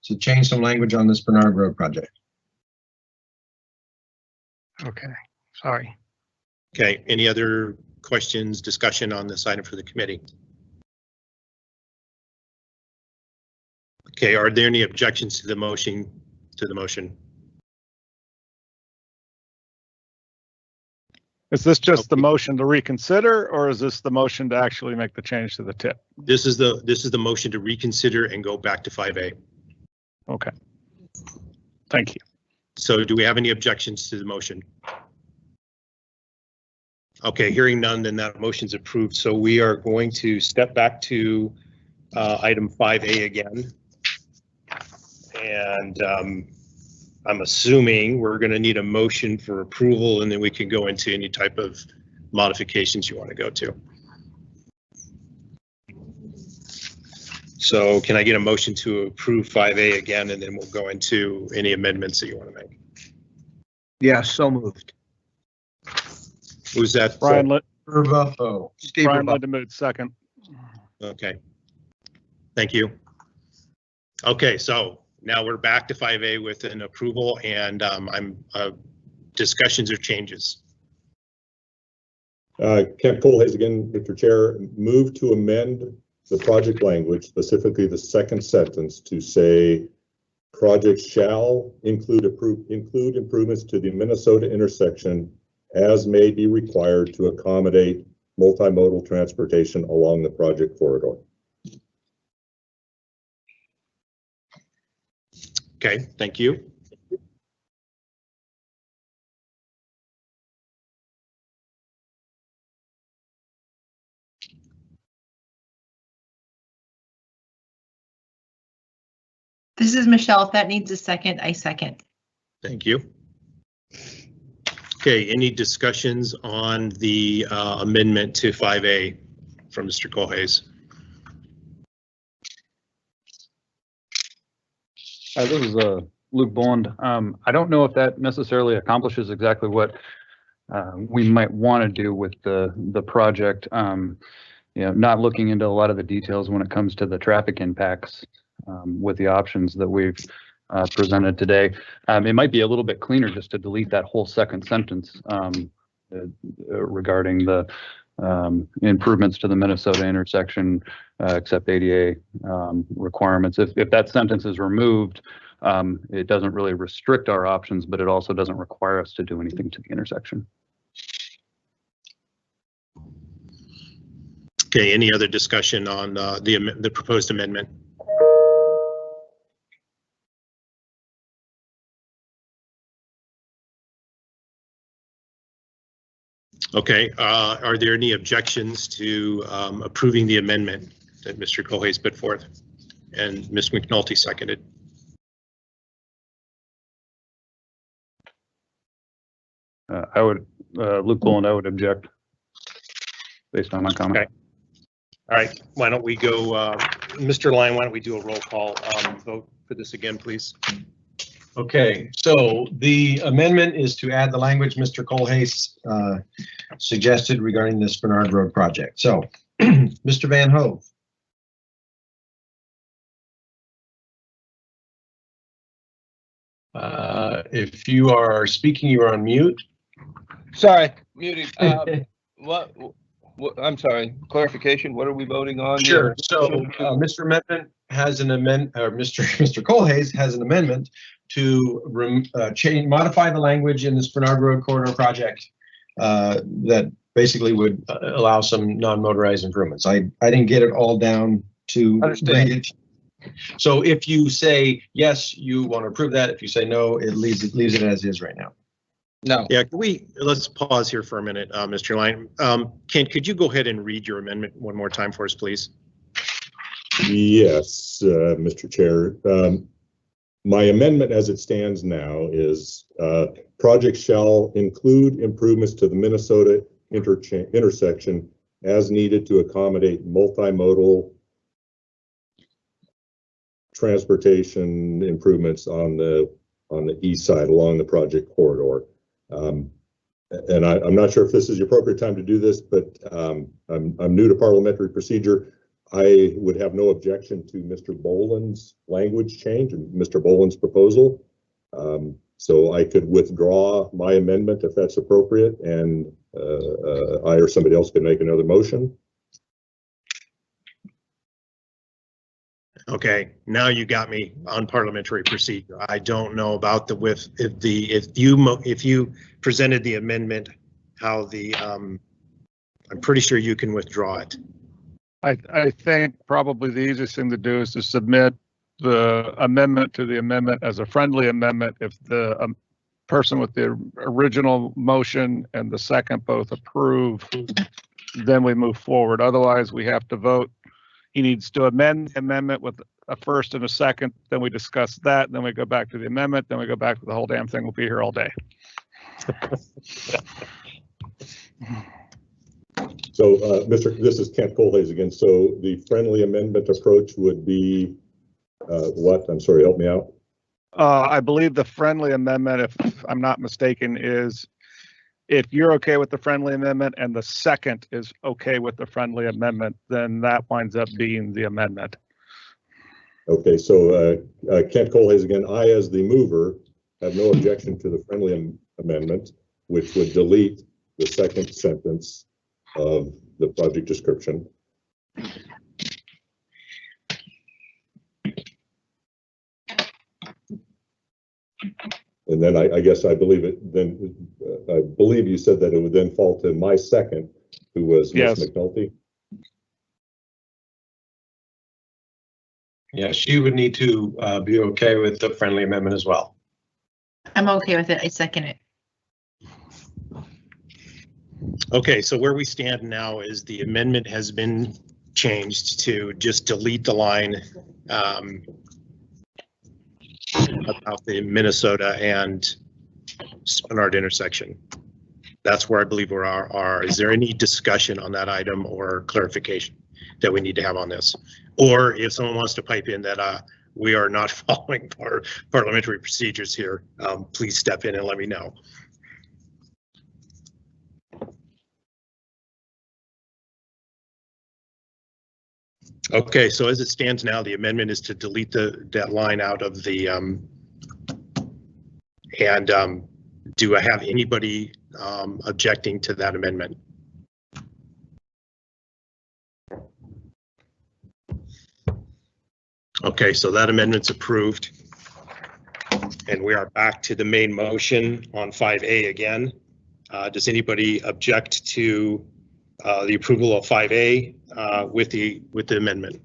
to change some language on this Bernard Road project. Okay, sorry. Okay, any other questions, discussion on this item for the committee? Okay, are there any objections to the motion? Is this just the motion to reconsider, or is this the motion to actually make the change to the tip? This is the motion to reconsider and go back to 5A. Okay. Thank you. So do we have any objections to the motion? Okay, hearing none, then that motion's approved. So we are going to step back to item 5A again. And I'm assuming we're going to need a motion for approval, and then we can go into any type of modifications you want to go to. So can I get a motion to approve 5A again, and then we'll go into any amendments that you want to make? Yeah, so moved. Who's that? Brian Rebuffo. Steve Brian Rebuffo. Lindemood, second. Okay. Thank you. Okay, so now we're back to 5A with an approval, and discussions or changes. Kent Colhase again, Mr. Chair, move to amend the project language, specifically the second sentence, to say projects shall include improvements to the Minnesota intersection as may be required to accommodate multimodal transportation along the project corridor. Okay, thank you. This is Michelle. If that needs a second, I second. Thank you. Okay, any discussions on the amendment to 5A from Mr. Colhase? This is Luke Bond. I don't know if that necessarily accomplishes exactly what we might want to do with the project. Not looking into a lot of the details when it comes to the traffic impacts with the options that we've presented today. It might be a little bit cleaner just to delete that whole second sentence regarding the improvements to the Minnesota intersection, except ADA requirements. If that sentence is removed, it doesn't really restrict our options, but it also doesn't require us to do anything to the intersection. Okay, any other discussion on the proposed amendment? Okay, are there any objections to approving the amendment that Mr. Colhase put forth and Ms. McNulty seconded? I would, Luke Bullen, I would object based on my comment. Okay. All right, why don't we go, Mr. Lyon, why don't we do a roll call vote for this again, please? Okay, so the amendment is to add the language Mr. Colhase suggested regarding this Bernard Road project. So, Mr. Van Hove. If you are speaking, you are on mute. Sorry, muted. What, I'm sorry, clarification, what are we voting on? Sure. So Mr. Amendment has an amendment, or Mr. Colhase has an amendment to modify the language in this Bernard Road corridor project that basically would allow some non-motorized improvements. I didn't get it all down to bring it. So if you say yes, you want to approve that. If you say no, it leaves it as is right now. No. Yeah, let's pause here for a minute, Mr. Line. Ken, could you go ahead and read your amendment one more time for us, please? Yes, Mr. Chair. My amendment as it stands now is project shall include improvements to the Minnesota intersection as needed to accommodate multimodal transportation improvements on the east side along the project corridor. And I'm not sure if this is the appropriate time to do this, but I'm new to parliamentary procedure. I would have no objection to Mr. Boland's language change and Mr. Boland's proposal. So I could withdraw my amendment if that's appropriate, and I or somebody else could make another motion. Okay, now you got me on parliamentary procedure. I don't know about if you presented the amendment, how I'm pretty sure you can withdraw it. I think probably the easiest thing to do is to submit the amendment to the amendment as a friendly amendment. If the person with the original motion and the second both approve, then we move forward. Otherwise, we have to vote. He needs to amend the amendment with a first and a second, then we discuss that, then we go back to the amendment, then we go back to the whole damn thing. We'll be here all day. So, this is Kent Colhase again. So the friendly amendment approach would be what? I'm sorry, help me out. I believe the friendly amendment, if I'm not mistaken, is if you're okay with the friendly amendment and the second is okay with the friendly amendment, then that winds up being the amendment. Okay, so Kent Colhase again. I, as the mover, have no objection to the friendly amendment, which would delete the second sentence of the project description. And then I guess I believe it. Then I believe you said that it would then fall to my second, who was Ms. McNulty. Yeah, she would need to be okay with the friendly amendment as well. I'm okay with it. I second it. Okay, so where we stand now is the amendment has been changed to just delete the line about the Minnesota and Spenard intersection. That's where I believe we are. Is there any discussion on that item or clarification that we need to have on this? Or if someone wants to pipe in that we are not following parliamentary procedures here, please step in and let me know. Okay, so as it stands now, the amendment is to delete that line out of the do I have anybody objecting to that amendment? Okay, so that amendment's approved. And we are back to the main motion on 5A again. Does anybody object to the approval of 5A with the amendment?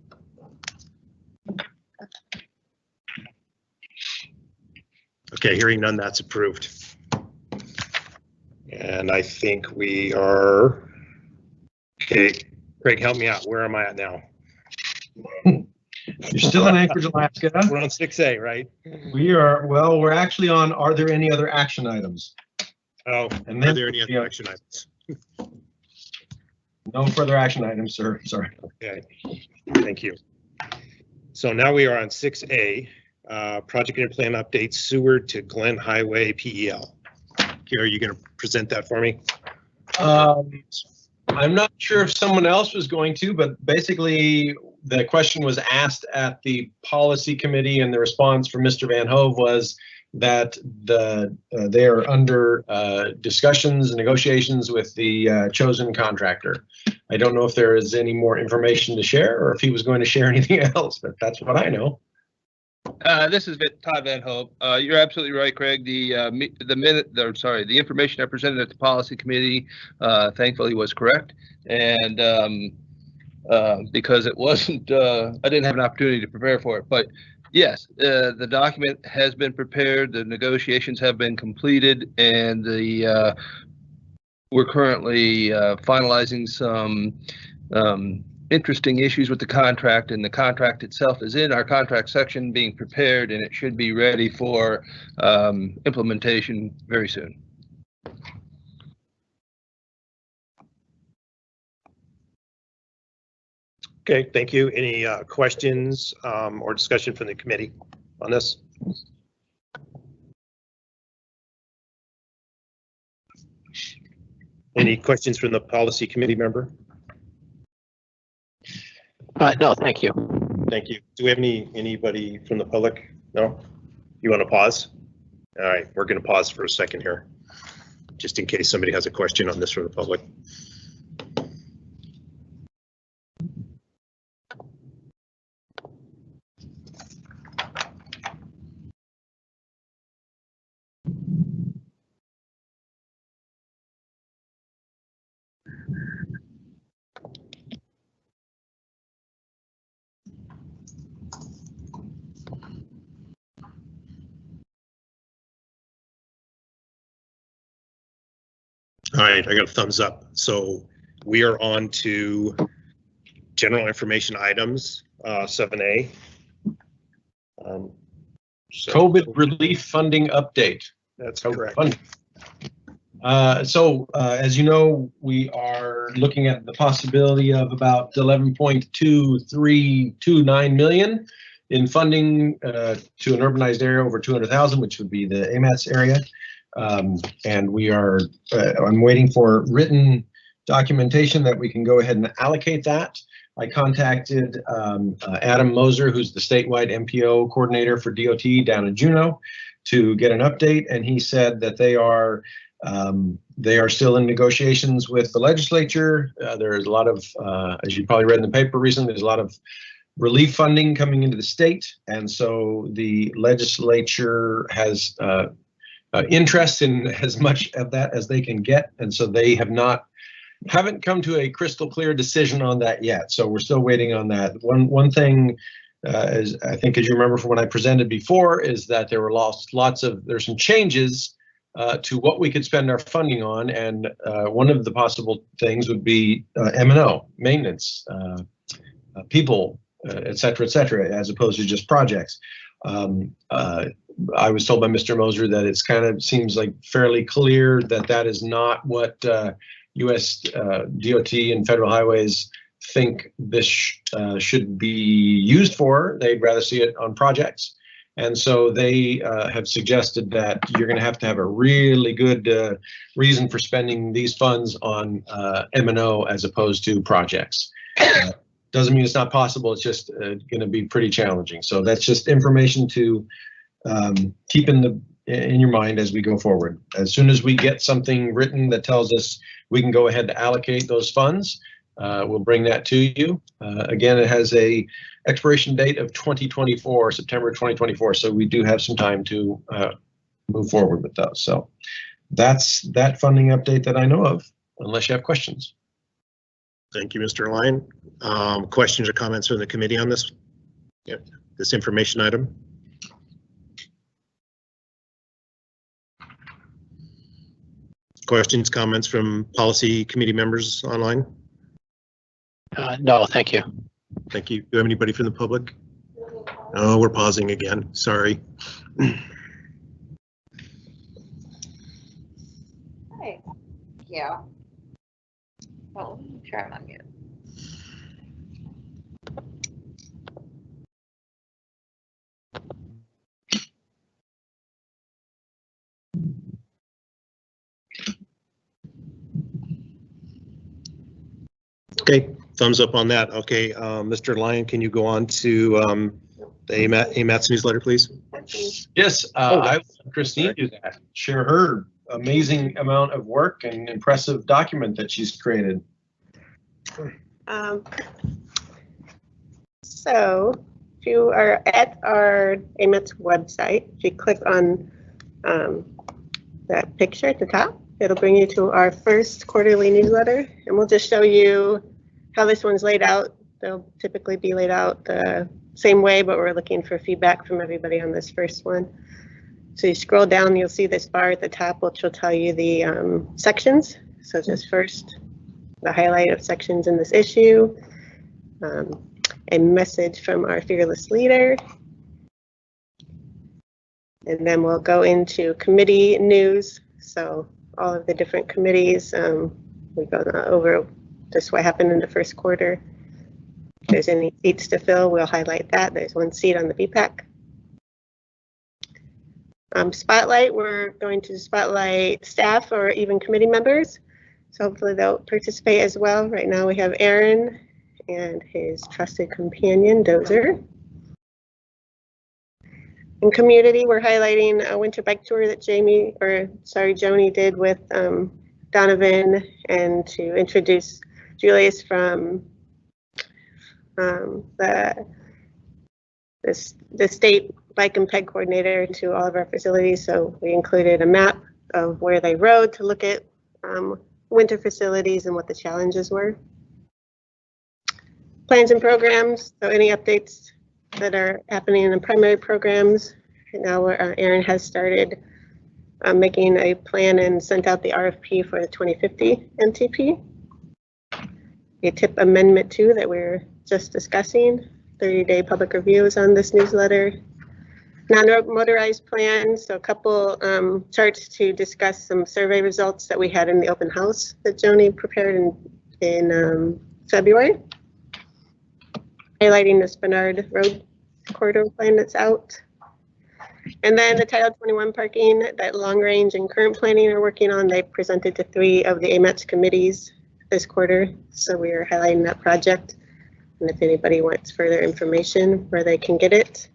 Okay, hearing none, that's approved. And I think we are, okay, Craig, help me out. Where am I at now? You're still in Anchorage, Alaska. We're on 6A, right? We are, well, we're actually on, are there any other action items? Oh, and are there any other action items? No further action items, sir. Sorry. Okay, thank you. So now we are on 6A, project and plan update Seward to Glen Highway PEL. Here, are you going to present that for me? I'm not sure if someone else was going to, but basically the question was asked at the policy committee, and the response from Mr. Van Hove was that they are under discussions and negotiations with the chosen contractor. I don't know if there is any more information to share or if he was going to share anything else, but that's what I know. This is Todd Van Hope. You're absolutely right, Craig. The information I presented at the policy committee, thankfully, was correct, and because it wasn't, I didn't have an opportunity to prepare for it. But yes, the document has been prepared, the negotiations have been completed, and we're currently finalizing some interesting issues with the contract, and the contract itself is in our contract section being prepared, and it should be ready for implementation very soon. Okay, thank you. Any questions or discussion from the committee on this? Any questions from the policy committee member? No, thank you. Thank you. Do we have anybody from the public? No? You want to pause? All right, we're going to pause for a second here, just in case somebody has a question on this from the public. All right, I got a thumbs up. So we are on to general information items, 7A. COVID relief funding update. That's COVID correct. As you know, we are looking at the possibility of about 11.2329 million in funding to an urbanized area over 200,000, which would be the AMATS area. And we are, I'm waiting for written documentation that we can go ahead and allocate that. I contacted Adam Moser, who's the statewide MPO coordinator for DOT down in Juneau, to get an update, and he said that they are still in negotiations with the legislature. There is a lot of, as you probably read in the paper recently, there's a lot of relief funding coming into the state, and so the legislature has interest in as much of that as they can get, and so they haven't come to a crystal clear decision on that yet. So we're still waiting on that. One thing, as I think, as you remember from when I presented before, is that there were there's some changes to what we could spend our funding on, and one of the possible things would be M&O, maintenance, people, et cetera, as opposed to just projects. I was told by Mr. Moser that it's kind of seems like fairly clear that that is not what U.S. DOT and federal highways think this should be used for. They'd rather see it on projects. And so they have suggested that you're going to have a really good reason for spending these funds on M&O as opposed to projects. Doesn't mean it's not possible. It's just going to be pretty challenging. So that's just information to keep in your mind as we go forward. As soon as we get something written that tells us we can go ahead to allocate those funds, we'll bring that to you. Again, it has a expiration date of 2024, September 2024. So we do have some time to move forward with those. So that's that funding update that I know of, unless you have questions. Thank you, Mr. Lyon. Questions or comments from the committee on this? Yeah, this information item? Questions, comments from policy committee members online? No, thank you. Thank you. Do you have anybody from the public? Oh, we're pausing again. Sorry. Hi. Yeah. Oh, sure, I'm on mute. Okay, thumbs up on that. Okay, Mr. Lyon, can you go on to the AMATS newsletter, please? Yes, I let Christine do that. Share her amazing amount of work and impressive document that she's created. So if you are at our AMATS website, if you click on that picture at the top, it'll bring you to our first quarterly newsletter, and we'll just show you how this one's laid out. They'll typically be laid out the same way, but we're looking for feedback from everybody on this first one. So you scroll down, you'll see this bar at the top, which will tell you the sections. So just first, the highlight of sections in this issue, a message from our fearless leader, and then we'll go into committee news. So all of the different committees, we go over just what happened in the first quarter. If there's any seats to fill, we'll highlight that. There's one seat on the BPAC. Spotlight, we're going to spotlight staff or even committee members. So hopefully they'll participate as well. Right now we have Aaron and his trusted companion, Dozer. In community, we're highlighting a winter bike tour that Joni did with Donovan, and to introduce Julius from the state bike and peg coordinator to all of our facilities. So we included a map of where they rode to look at winter facilities and what the challenges were. Plans and programs, so any updates that are happening in the primary programs. Right now, Aaron has started making a plan and sent out the RFP for the 2050 MTP. A TIP Amendment 2 that we're just discussing, 30-day public reviews on this newsletter. Non-motorized plans, so a couple charts to discuss some survey results that we had in the open house that Joni prepared in February. Highlighting the Spenard Road corridor plan that's out. And then the Title 21 parking that long range and current planning are working on. They presented to 3 of the AMATS committees this quarter. So we are highlighting that project. And if anybody wants further information where they can get it.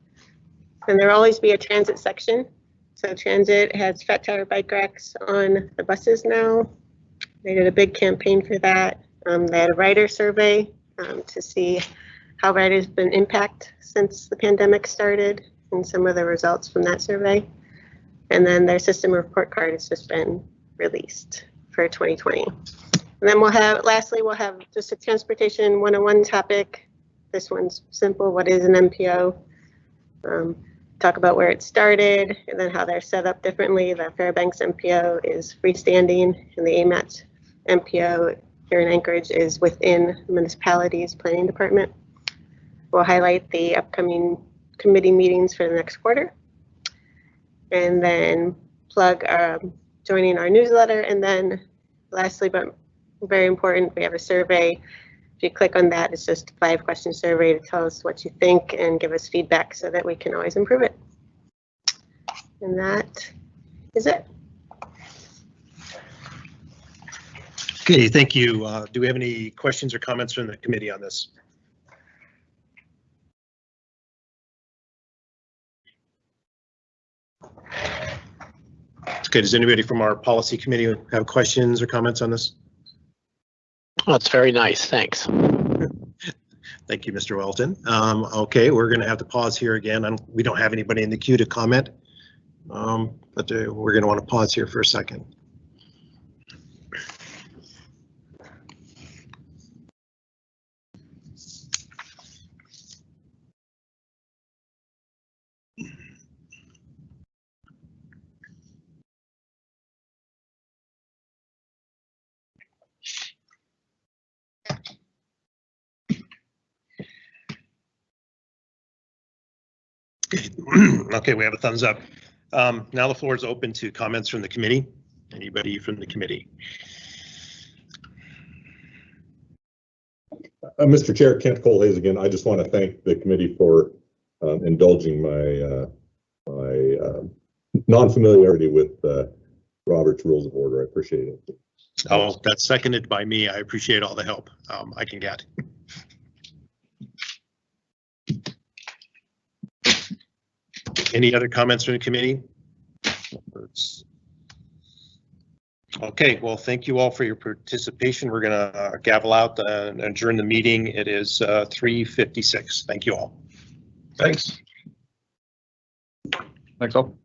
And there will always be a transit section. So transit has fat tire bike racks on the buses now. They did a big campaign for that. They had a rider survey to see how riders have been impacted since the pandemic started, and some of the results from that survey. And then their system report card has just been released for 2020. And then lastly, we'll have just a transportation 101 topic. This one's simple. What is an MPO? Talk about where it started and then how they're set up differently. The Fairbanks MPO is freestanding, and the AMATS MPO here in Anchorage is within the municipality's planning department. We'll highlight the upcoming committee meetings for the next quarter, and then plug joining our newsletter. And then lastly, but very important, we have a survey. If you click on that, it's just a 5-question survey to tell us what you think and give us feedback so that we can always improve it. And that is it. Okay, thank you. Do we have any questions or comments from the committee on this? Okay, does anybody from our policy committee have questions or comments on this? Oh, it's very nice, thanks. Thank you, Mr. Welton. Okay, we're going to have to pause here again. We don't have anybody in the queue to comment, but we're going to want to pause here for a second. Okay, we have a thumbs up. Now the floor is open to comments from the committee. Anybody from the committee? Mr. Chair, Kent Cole-Hayes again. I just want to thank the committee for indulging my non-familiarity with Robert's Rules of Order. I appreciate it. Oh, that's seconded by me. I appreciate all the help I can get. Any other comments from the committee? Okay, well, thank you all for your participation. We're going to gavel out and adjourn the meeting. It is 3:56. Thank you all. Thanks. Thanks all.